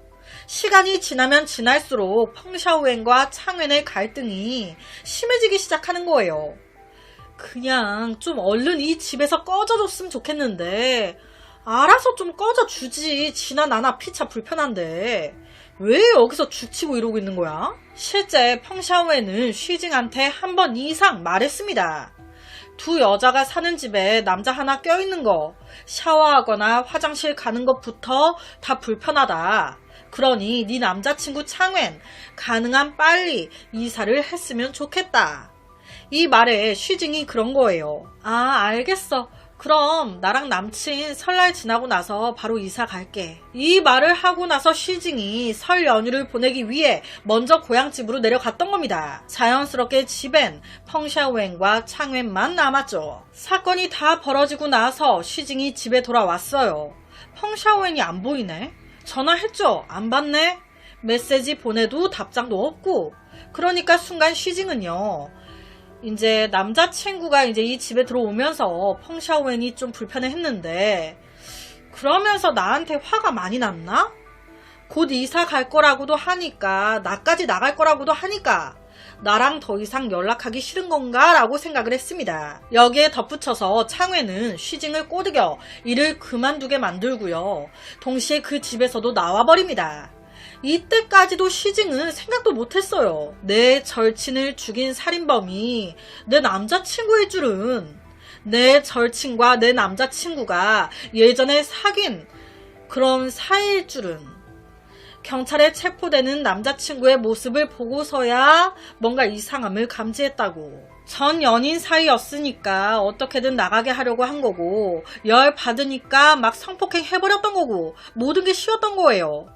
시간이 지나면 지날수록 펑샤오엔과 창웬의 갈등이 심해지기 시작하는 거예요. 그냥 좀 얼른 이 집에서 꺼져줬으면 좋겠는데 알아서 좀 꺼져주지. 지나 나나 피차 불편한데 왜 여기서 죽치고 이러고 있는 거야? 실제 펑샤오엔은 쉬징한테 한 번 이상 말했습니다. 두 여자가 사는 집에 남자 하나 껴있는 거, 샤워하거나 화장실 가는 것부터 다 불편하다. 그러니 네 남자친구 창웬 가능한 빨리 이사를 했으면 좋겠다. 이 말에 쉬징이 그런 거예요. 아 알겠어. 그럼 나랑 남친 설날 지나고 나서 바로 이사 갈게. 이 말을 하고 나서 쉬징이 설 연휴를 보내기 위해 먼저 고향집으로 내려갔던 겁니다. 자연스럽게 집엔 펑샤오엔과 창웬만 남았죠. 사건이 다 벌어지고 나서 쉬징이 집에 돌아왔어요. 펑샤오엔이 안 보이네. 전화했죠. 안 받네. 메시지 보내도 답장도 없고. 그러니까 순간 쉬징은요, 이제 남자친구가 이제 이 집에 들어오면서 펑샤오엔이 좀 불편해했는데 그러면서 나한테 화가 많이 났나? 곧 이사 갈 거라고도 하니까, 나까지 나갈 거라고도 하니까 나랑 더 이상 연락하기 싫은 건가? 라고 생각을 했습니다. 여기에 덧붙여서 창웬은 쉬징을 꼬드겨 일을 그만두게 만들고요. 동시에 그 집에서도 나와버립니다. 이때까지도 쉬징은 생각도 못했어요. 내 절친을 죽인 살인범이 내 남자친구일 줄은. 내 절친과 내 남자친구가 예전에 사귄 그런 사이일 줄은. 경찰에 체포되는 남자친구의 모습을 보고서야 뭔가 이상함을 감지했다고. 전 연인 사이였으니까 어떻게든 나가게 하려고 한 거고, 열 받으니까 막 성폭행 해버렸던 거고, 모든 게 쉬웠던 거예요.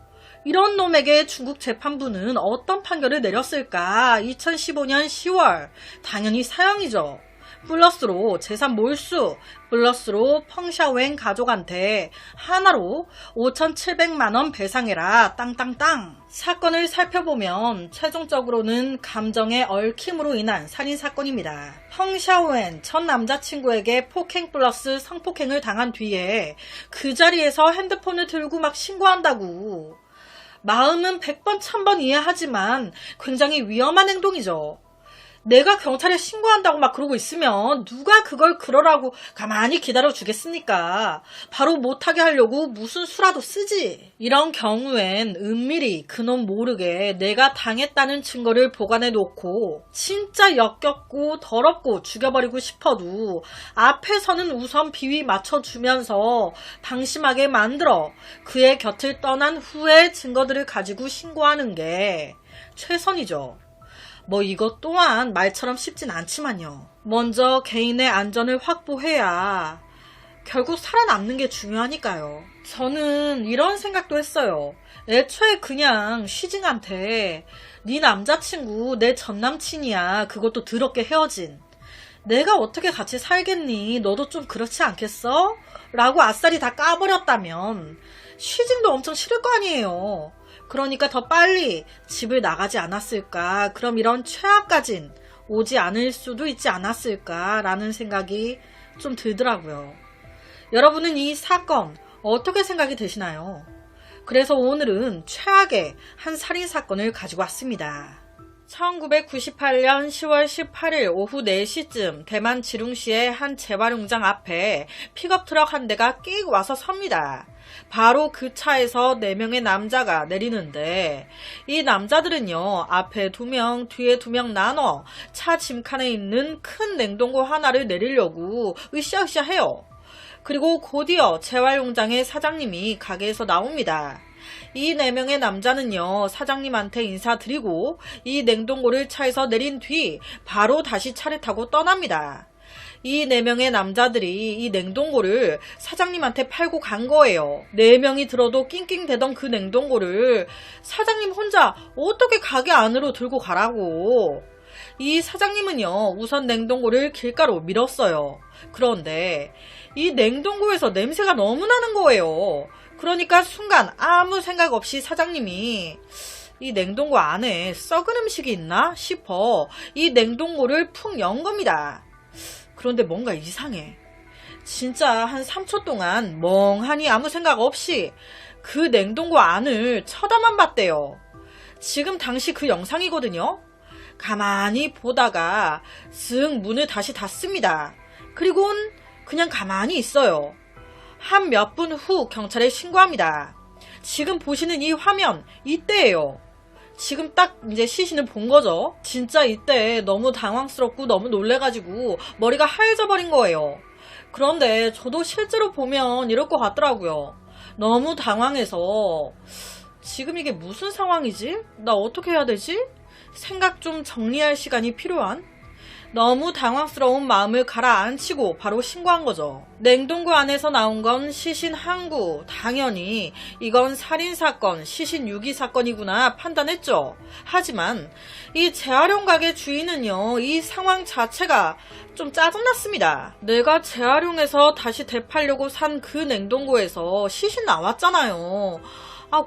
이런 놈에게 중국 재판부는 어떤 판결을 내렸을까? 2015년 10월 당연히 사형이죠. 플러스로 재산 몰수, 플러스로 펑샤오엔 가족한테 하나로 5,700만원 배상해라 땅땅땅. 사건을 살펴보면 최종적으로는 감정의 얽힘으로 인한 살인사건입니다. 펑샤오엔 전 남자친구에게 폭행 플러스 성폭행을 당한 뒤에 그 자리에서 핸드폰을 들고 막 신고한다고. 마음은 100번 1000번 이해하지만 굉장히 위험한 행동이죠. 내가 경찰에 신고한다고 막 그러고 있으면 누가 그걸 그러라고 가만히 기다려 주겠습니까? 바로 못하게 하려고 무슨 수라도 쓰지. 이런 경우엔 은밀히 그놈 모르게 내가 당했다는 증거를 보관해 놓고 진짜 역겹고 더럽고 죽여버리고 싶어도 앞에서는 우선 비위 맞춰주면서 방심하게 만들어 그의 곁을 떠난 후에 증거들을 가지고 신고하는 게 최선이죠. 뭐 이것 또한 말처럼 쉽진 않지만요. 먼저 개인의 안전을 확보해야 결국 살아남는 게 중요하니까요. 저는 이런 생각도 했어요. 애초에 그냥 쉬징한테 네 남자친구 내 전남친이야. 그것도 더럽게 헤어진. 내가 어떻게 같이 살겠니? 너도 좀 그렇지 않겠어? 라고 아싸리 다 까버렸다면 쉬징도 엄청 싫을 거 아니에요. 그러니까 더 빨리 집을 나가지 않았을까? 그럼 이런 최악까진 오지 않을 수도 있지 않았을까라는 생각이 좀 들더라고요. 여러분은 이 사건 어떻게 생각이 되시나요? 그래서 오늘은 최악의 한 살인사건을 가지고 왔습니다. 1998년 10월 18일 오후 4시쯤 대만 지룽시의 한 재활용장 앞에 픽업트럭 한 대가 끽 와서 섭니다. 바로 그 차에서 4명의 남자가 내리는데 이 남자들은요, 앞에 2명, 뒤에 2명 나눠 차 짐칸에 있는 큰 냉동고 하나를 내리려고 으쌰으쌰 해요. 그리고 곧이어 재활용장의 사장님이 가게에서 나옵니다. 이 4명의 남자는요, 사장님한테 인사드리고 이 냉동고를 차에서 내린 뒤 바로 다시 차를 타고 떠납니다. 이 4명의 남자들이 이 냉동고를 사장님한테 팔고 간 거예요. 4명이 들어도 낑낑대던 그 냉동고를 사장님 혼자 어떻게 가게 안으로 들고 가라고. 이 사장님은요, 우선 냉동고를 길가로 밀었어요. 그런데 이 냉동고에서 냄새가 너무 나는 거예요. 그러니까 순간 아무 생각 없이 사장님이 이 냉동고 안에 썩은 음식이 있나 싶어 이 냉동고를 푹 연 겁니다. 그런데 뭔가 이상해. 진짜 한 3초 동안 멍하니 아무 생각 없이 그 냉동고 안을 쳐다만 봤대요. 지금 당시 그 영상이거든요. 가만히 보다가 슥 문을 다시 닫습니다. 그리고는 그냥 가만히 있어요. 한 몇 분 후 경찰에 신고합니다. 지금 보시는 이 화면, 이때예요. 지금 딱 이제 시신을 본 거죠. 진짜 이때 너무 당황스럽고 너무 놀래가지고 머리가 하얘져 버린 거예요. 그런데 저도 실제로 보면 이럴 것 같더라고요. 너무 당황해서 지금 이게 무슨 상황이지? 나 어떻게 해야 되지? 생각 좀 정리할 시간이 필요한? 너무 당황스러운 마음을 가라앉히고 바로 신고한 거죠. 냉동고 안에서 나온 건 시신 한 구. 당연히 이건 살인사건, 시신 유기 사건이구나 판단했죠. 하지만 이 재활용 가게 주인은요, 이 상황 자체가 좀 짜증났습니다. 내가 재활용해서 다시 되팔려고 산 그 냉동고에서 시신 나왔잖아요.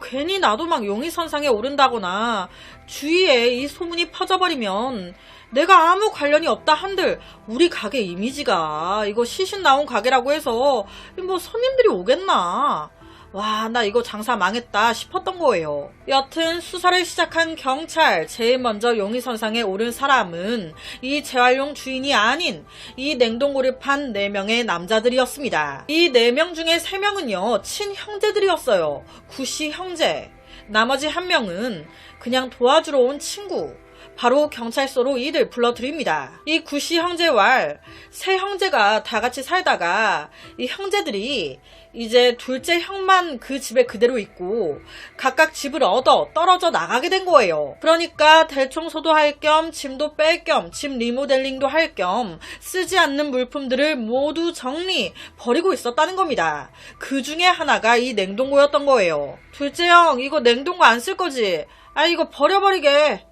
괜히 나도 막 용의선상에 오른다거나 주위에 이 소문이 퍼져버리면 내가 아무 관련이 없다 한들 우리 가게 이미지가 이거 시신 나온 가게라고 해서 뭐 손님들이 오겠나. 와, 나 이거 장사 망했다 싶었던 거예요. 여튼 수사를 시작한 경찰, 제일 먼저 용의선상에 오른 사람은 이 재활용 주인이 아닌 이 냉동고를 판 4명의 남자들이었습니다. 이 4명 중에 3명은요 친형제들이었어요. 구씨 형제. 나머지 1명은 그냥 도와주러 온 친구. 바로 경찰서로 이들 불러드립니다. 이 구씨 형제와 세 형제가 다 같이 살다가 이 형제들이 이제 둘째 형만 그 집에 그대로 있고 각각 집을 얻어 떨어져 나가게 된 거예요. 그러니까 대청소도 할 겸 짐도 뺄 겸 집 리모델링도 할 겸 쓰지 않는 물품들을 모두 정리 버리고 있었다는 겁니다. 그 중에 하나가 이 냉동고였던 거예요. 둘째 형, 이거 냉동고 안 쓸 거지? 이거 버려버리게.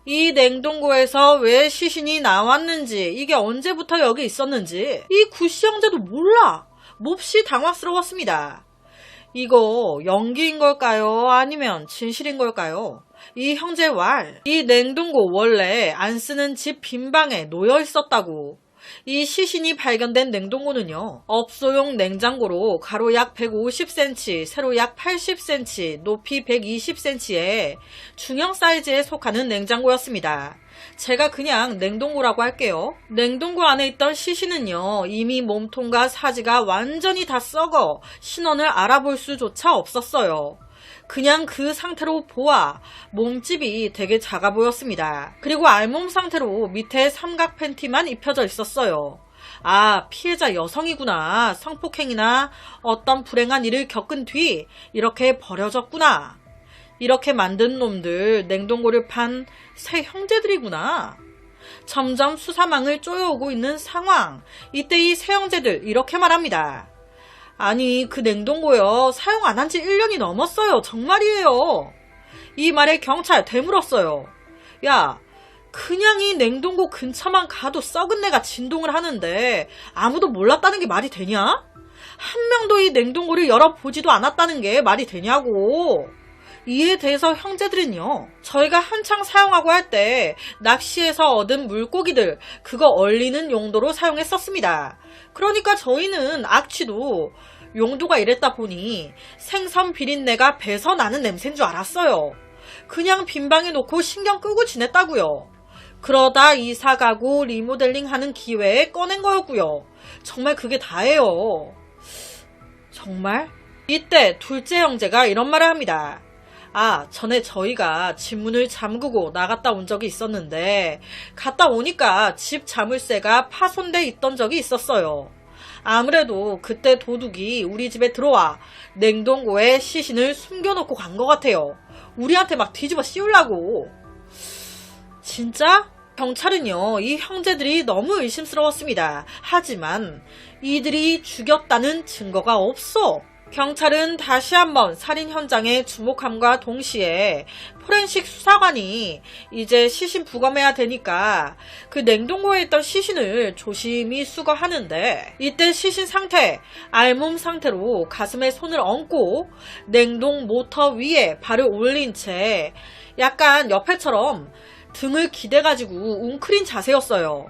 이 냉동고에서 왜 시신이 나왔는지, 이게 언제부터 여기 있었는지 이 구씨 형제도 몰라. 몹시 당황스러웠습니다. 이거 연기인 걸까요? 아니면 진실인 걸까요? 이 형제 왈, 이 냉동고 원래 안 쓰는 집 빈방에 놓여 있었다고. 이 시신이 발견된 냉동고는요, 업소용 냉장고로 가로 약 150cm, 세로 약 80cm, 높이 120cm의 중형 사이즈에 속하는 냉장고였습니다. 제가 그냥 냉동고라고 할게요. 냉동고 안에 있던 시신은요, 이미 몸통과 사지가 완전히 다 썩어 신원을 알아볼 수조차 없었어요. 그냥 그 상태로 보아 몸집이 되게 작아 보였습니다. 그리고 알몸 상태로 밑에 삼각 팬티만 입혀져 있었어요. 피해자 여성이구나. 성폭행이나 어떤 불행한 일을 겪은 뒤 이렇게 버려졌구나. 이렇게 만든 놈들 냉동고를 판 세 형제들이구나. 점점 수사망을 쪼여오고 있는 상황. 이때 이 세 형제들 이렇게 말합니다. 아니, 그 냉동고요, 사용 안 한 지 1년이 넘었어요. 정말이에요. 이 말에 경찰 되물었어요. 야, 그냥 이 냉동고 근처만 가도 썩은 내가 진동을 하는데 아무도 몰랐다는 게 말이 되냐? 한 명도 이 냉동고를 열어보지도 않았다는 게 말이 되냐고. 이에 대해서 형제들은요, 저희가 한창 사용하고 할 때 낚시에서 얻은 물고기들 그거 얼리는 용도로 사용했었습니다. 그러니까 저희는 악취도 용도가 이랬다 보니 생선 비린내가 배서 나는 냄새인 줄 알았어요. 그냥 빈방에 놓고 신경 끄고 지냈다고요. 그러다 이사 가고 리모델링 하는 기회에 꺼낸 거였고요. 정말 그게 다예요. 정말? 이때 둘째 형제가 이런 말을 합니다. 전에 저희가 집 문을 잠그고 나갔다 온 적이 있었는데 갔다 오니까 집 자물쇠가 파손돼 있던 적이 있었어요. 아무래도 그때 도둑이 우리 집에 들어와 냉동고에 시신을 숨겨놓고 간 것 같아요. 우리한테 막 뒤집어 씌우려고. 진짜? 경찰은요, 이 형제들이 너무 의심스러웠습니다. 하지만 이들이 죽였다는 증거가 없어. 경찰은 다시 한번 살인 현장에 주목함과 동시에 포렌식 수사관이 이제 시신 부검해야 되니까 그 냉동고에 있던 시신을 조심히 수거하는데, 이때 시신 상태, 알몸 상태로 가슴에 손을 얹고 냉동 모터 위에 발을 올린 채 약간 옆에처럼 등을 기대가지고 웅크린 자세였어요.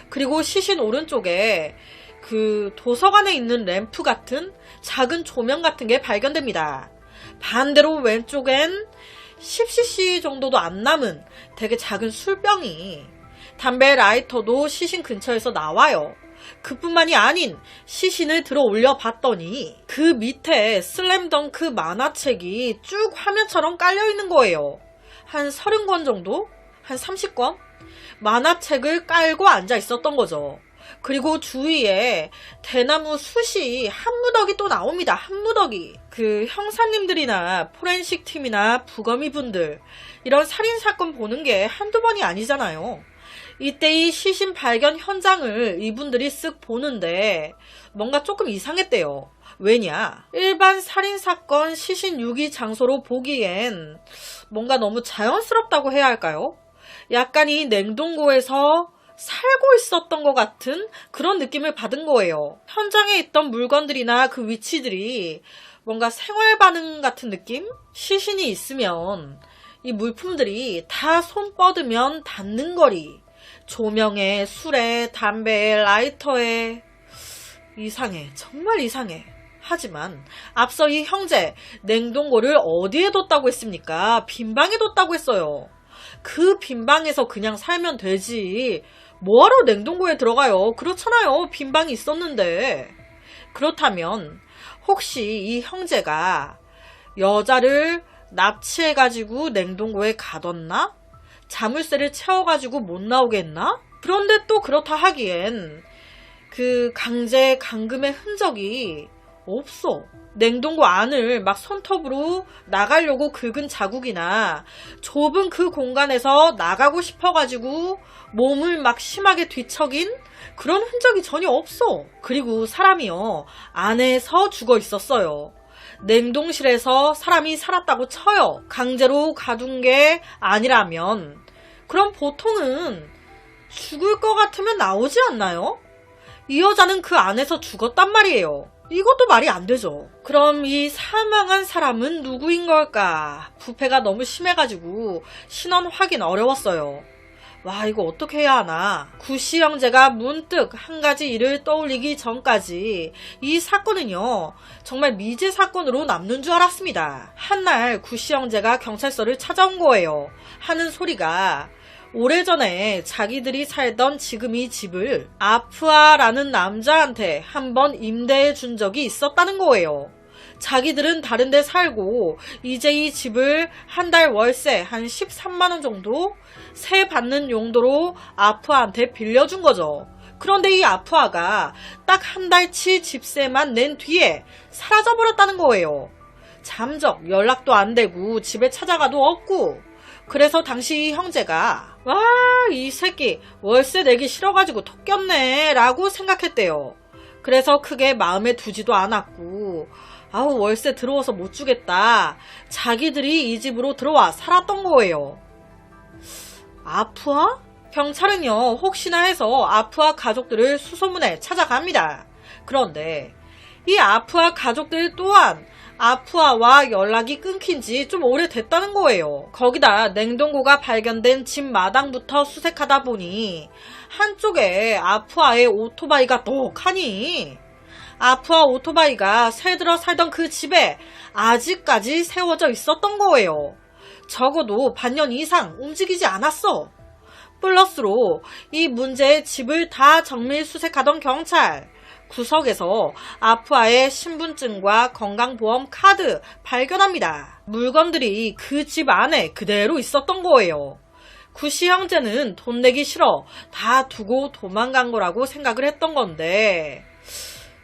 그리고 시신 오른쪽에 그 도서관에 있는 램프 같은 작은 조명 같은 게 발견됩니다. 반대로 왼쪽엔 10cc 정도도 안 남은 되게 작은 술병이, 담배 라이터도 시신 근처에서 나와요. 그뿐만이 아닌 시신을 들어 올려 봤더니 그 밑에 슬램덩크 만화책이 쭉 화면처럼 깔려 있는 거예요. 한 30권 정도? 한 30권? 만화책을 깔고 앉아 있었던 거죠. 그리고 주위에 대나무 숯이 한 무더기 또 나옵니다. 한 무더기. 그 형사님들이나 포렌식 팀이나 부검이 분들, 이런 살인사건 보는 게 한두 번이 아니잖아요. 이때 이 시신 발견 현장을 이분들이 쓱 보는데 뭔가 조금 이상했대요. 왜냐? 일반 살인사건 시신 유기 장소로 보기엔 뭔가 너무 자연스럽다고 해야 할까요? 약간 이 냉동고에서 살고 있었던 것 같은 그런 느낌을 받은 거예요. 현장에 있던 물건들이나 그 위치들이 뭔가 생활 반응 같은 느낌? 시신이 있으면 이 물품들이 다 손 뻗으면 닿는 거리, 조명에, 술에, 담배에, 라이터에. 이상해. 정말 이상해. 하지만 앞서 이 형제, 냉동고를 어디에 뒀다고 했습니까? 빈방에 뒀다고 했어요. 그 빈방에서 그냥 살면 되지, 뭐하러 냉동고에 들어가요? 그렇잖아요. 빈방이 있었는데. 그렇다면 혹시 이 형제가 여자를 납치해가지고 냉동고에 가뒀나? 자물쇠를 채워가지고 못 나오게 했나? 그런데 또 그렇다 하기엔 그 강제 감금의 흔적이 없어. 냉동고 안을 막 손톱으로 나가려고 긁은 자국이나 좁은 그 공간에서 나가고 싶어가지고 몸을 막 심하게 뒤척인 그런 흔적이 전혀 없어. 그리고 사람이요, 안에서 죽어 있었어요. 냉동실에서 사람이 살았다고 쳐요. 강제로 가둔 게 아니라면. 그럼 보통은 죽을 것 같으면 나오지 않나요? 이 여자는 그 안에서 죽었단 말이에요. 이것도 말이 안 되죠. 그럼 이 사망한 사람은 누구인 걸까? 부패가 너무 심해가지고 신원 확인 어려웠어요. 와, 이거 어떻게 해야 하나. 구씨 형제가 문득 한 가지 일을 떠올리기 전까지 이 사건은요, 정말 미제 사건으로 남는 줄 알았습니다. 한날 구씨 형제가 경찰서를 찾아온 거예요. 하는 소리가 오래전에 자기들이 살던 지금 이 집을 아프아라는 남자한테 한번 임대해 준 적이 있었다는 거예요. 자기들은 다른 데 살고 이제 이 집을 한 달 월세 한 13만원 정도 세 받는 용도로 아프아한테 빌려준 거죠. 그런데 이 아프아가 딱 한 달치 집세만 낸 뒤에 사라져버렸다는 거예요. 잠적 연락도 안 되고 집에 찾아가도 없고. 그래서 당시 이 형제가 와, 이 새끼 월세 내기 싫어가지고 톡꼈네 라고 생각했대요. 그래서 크게 마음에 두지도 않았고, 아우 월세 들어와서 못 주겠다, 자기들이 이 집으로 들어와 살았던 거예요. 아프아? 경찰은요, 혹시나 해서 아프아 가족들을 수소문해 찾아갑니다. 그런데 이 아프아 가족들 또한 아프아와 연락이 끊긴 지 좀 오래됐다는 거예요. 거기다 냉동고가 발견된 집 마당부터 수색하다 보니 한쪽에 아프아의 오토바이가 똑하니 아프아 오토바이가 새들어 살던 그 집에 아직까지 세워져 있었던 거예요. 적어도 반년 이상 움직이지 않았어. 플러스로 이 문제의 집을 다 정밀 수색하던 경찰, 구석에서 아프아의 신분증과 건강보험 카드 발견합니다. 물건들이 그 집 안에 그대로 있었던 거예요. 구씨 형제는 돈 내기 싫어 다 두고 도망간 거라고 생각을 했던 건데,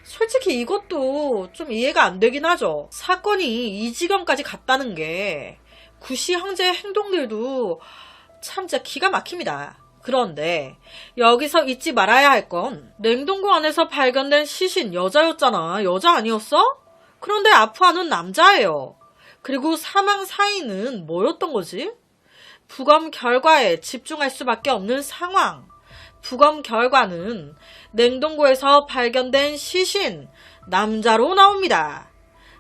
솔직히 이것도 좀 이해가 안 되긴 하죠. 사건이 이 지경까지 갔다는 게 구씨 형제의 행동들도 참 진짜 기가 막힙니다. 그런데 여기서 잊지 말아야 할 건 냉동고 안에서 발견된 시신 여자였잖아. 여자 아니었어? 그런데 아프아는 남자예요. 그리고 사망 사인은 뭐였던 거지? 부검 결과에 집중할 수밖에 없는 상황. 부검 결과는 냉동고에서 발견된 시신 남자로 나옵니다.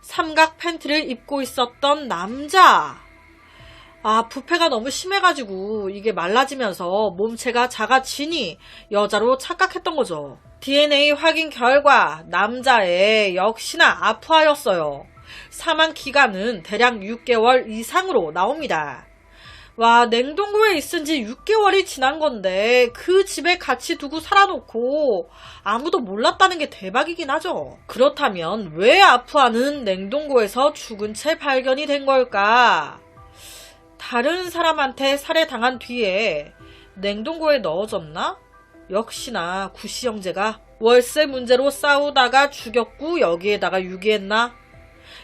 삼각 팬티를 입고 있었던 남자. 부패가 너무 심해가지고 이게 말라지면서 몸체가 작아지니 여자로 착각했던 거죠. DNA 확인 결과 남자의 역시나 아프아였어요. 사망 기간은 대략 6개월 이상으로 나옵니다. 와, 냉동고에 있은 지 6개월이 지난 건데 그 집에 같이 두고 살아놓고 아무도 몰랐다는 게 대박이긴 하죠. 그렇다면 왜 아프아는 냉동고에서 죽은 채 발견이 된 걸까? 다른 사람한테 살해당한 뒤에 냉동고에 넣어졌나? 역시나 구씨 형제가 월세 문제로 싸우다가 죽였고 여기에다가 유기했나?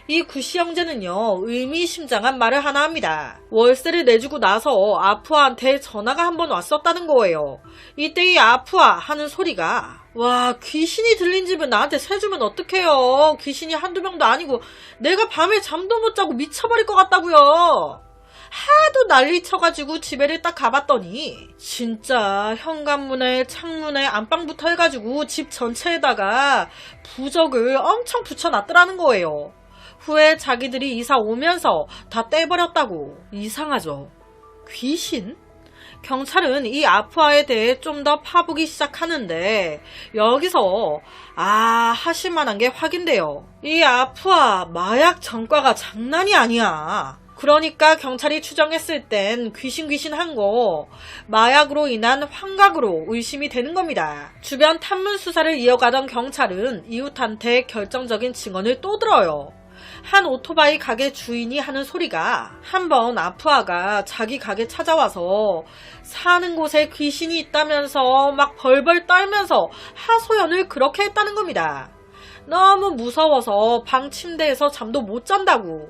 이 구씨 형제는요, 의미심장한 말을 하나 합니다. 월세를 내주고 나서 아프아한테 전화가 한 번 왔었다는 거예요. 이때 이 아프아 하는 소리가, 와, 귀신이 들린 집은 나한테 세주면 어떡해요. 귀신이 한두 명도 아니고 내가 밤에 잠도 못 자고 미쳐버릴 것 같다고요. 하도 난리 쳐가지고 집에를 딱 가봤더니 진짜 현관문에 창문에 안방부터 해가지고 집 전체에다가 부적을 엄청 붙여놨더라는 거예요. 후에 자기들이 이사 오면서 다 떼버렸다고. 이상하죠? 귀신? 경찰은 이 아프아에 대해 좀 더 파보기 시작하는데 여기서 하실만한 게 확인돼요. 이 아프아 마약 전과가 장난이 아니야. 그러니까 경찰이 추정했을 땐 귀신한 거 마약으로 인한 환각으로 의심이 되는 겁니다. 주변 탐문 수사를 이어가던 경찰은 이웃한테 결정적인 증언을 또 들어요. 한 오토바이 가게 주인이 하는 소리가 한번 아프아가 자기 가게 찾아와서 사는 곳에 귀신이 있다면서 막 벌벌 떨면서 하소연을 그렇게 했다는 겁니다. 너무 무서워서 방 침대에서 잠도 못 잔다고.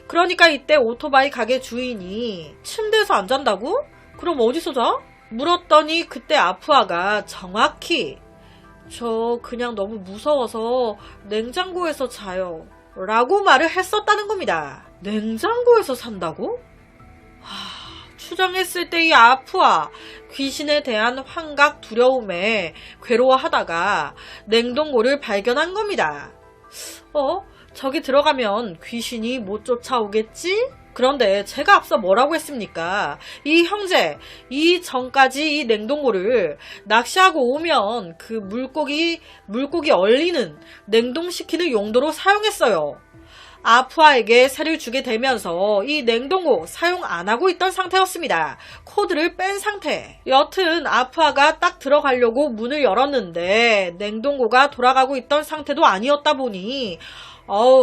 그러니까 이때 오토바이 가게 주인이 침대에서 안 잔다고? 그럼 어디서 자? 물었더니 그때 아프아가 정확히 저 그냥 너무 무서워서 냉장고에서 자요 라고 말을 했었다는 겁니다. 냉장고에서 산다고? 추정했을 때 이 아프아 귀신에 대한 환각 두려움에 괴로워하다가 냉동고를 발견한 겁니다. 저기 들어가면 귀신이 못 쫓아오겠지? 그런데 제가 앞서 뭐라고 했습니까? 이 형제, 이 전까지 이 냉동고를 낚시하고 오면 그 물고기 얼리는 냉동시키는 용도로 사용했어요. 아프아에게 세를 주게 되면서 이 냉동고 사용 안 하고 있던 상태였습니다. 코드를 뺀 상태. 여튼 아프아가 딱 들어가려고 문을 열었는데 냉동고가 돌아가고 있던 상태도 아니었다 보니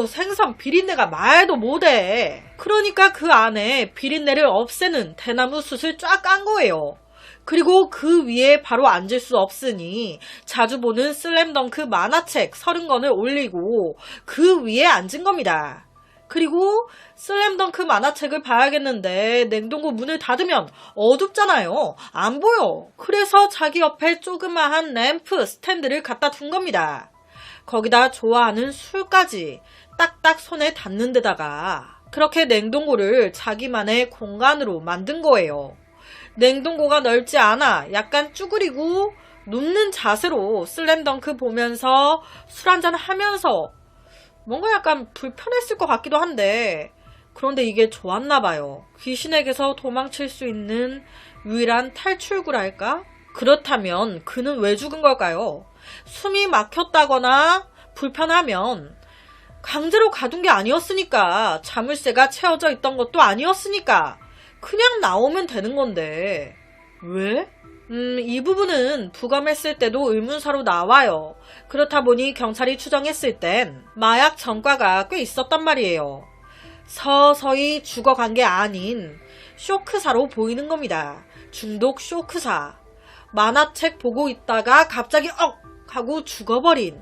생선 비린내가 말도 못해. 그러니까 그 안에 비린내를 없애는 대나무 숯을 쫙 깐 거예요. 그리고 그 위에 바로 앉을 수 없으니 자주 보는 슬램덩크 만화책 30권을 올리고 그 위에 앉은 겁니다. 그리고 슬램덩크 만화책을 봐야겠는데 냉동고 문을 닫으면 어둡잖아요. 안 보여. 그래서 자기 옆에 조그마한 램프 스탠드를 갖다 둔 겁니다. 거기다 좋아하는 술까지 딱딱 손에 닿는 데다가 그렇게 냉동고를 자기만의 공간으로 만든 거예요. 냉동고가 넓지 않아 약간 쭈그리고 눕는 자세로 슬램덩크 보면서 술 한잔 하면서 뭔가 약간 불편했을 것 같기도 한데 그런데 이게 좋았나 봐요. 귀신에게서 도망칠 수 있는 유일한 탈출구랄까? 그렇다면 그는 왜 죽은 걸까요? 숨이 막혔다거나 불편하면 강제로 가둔 게 아니었으니까 자물쇠가 채워져 있던 것도 아니었으니까 그냥 나오면 되는 건데 왜? 이 부분은 부검했을 때도 의문사로 나와요. 그렇다 보니 경찰이 추정했을 땐 마약 전과가 꽤 있었단 말이에요. 서서히 죽어간 게 아닌 쇼크사로 보이는 겁니다. 중독 쇼크사. 만화책 보고 있다가 갑자기 하고 죽어버린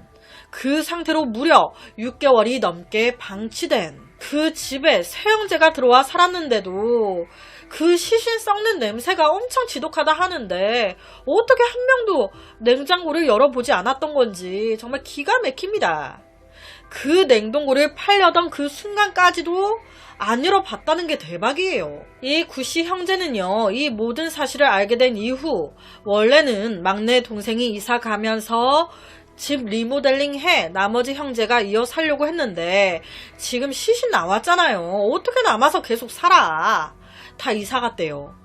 그 상태로 무려 6개월이 넘게 방치된 그 집에 새 형제가 들어와 살았는데도 그 시신 썩는 냄새가 엄청 지독하다 하는데 어떻게 한 명도 냉장고를 열어보지 않았던 건지 정말 기가 막힙니다. 그 냉동고를 팔려던 그 순간까지도 안 열어봤다는 게 대박이에요. 이 구씨 형제는요, 이 모든 사실을 알게 된 이후 원래는 막내 동생이 이사 가면서 집 리모델링해 나머지 형제가 이어 살려고 했는데 지금 시신 나왔잖아요. 어떻게 남아서 계속 살아. 다 이사 갔대요.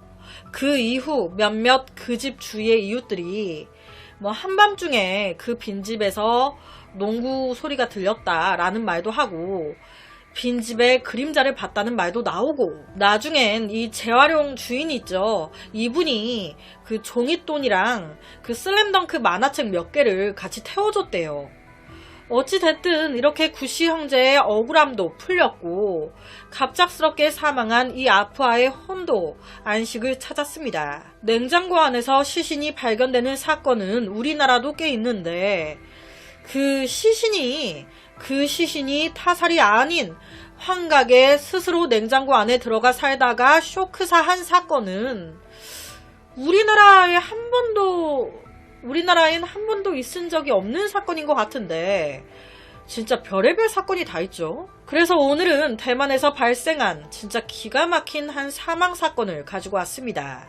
그 이후 몇몇 그 집 주위의 이웃들이 뭐 한밤중에 그 빈집에서 농구 소리가 들렸다라는 말도 하고 빈집에 그림자를 봤다는 말도 나오고 나중엔 이 재활용 주인이 있죠. 이분이 그 종잇돈이랑 그 슬램덩크 만화책 몇 개를 같이 태워줬대요. 어찌됐든 이렇게 구씨 형제의 억울함도 풀렸고 갑작스럽게 사망한 이 아프아의 혼도 안식을 찾았습니다. 냉장고 안에서 시신이 발견되는 사건은 우리나라도 꽤 있는데 그 시신이 타살이 아닌 환각에 스스로 냉장고 안에 들어가 살다가 쇼크사한 사건은 우리나라엔 한 번도 있은 적이 없는 사건인 것 같은데 진짜 별의별 사건이 다 있죠. 그래서 오늘은 대만에서 발생한 진짜 기가 막힌 한 사망 사건을 가지고 왔습니다.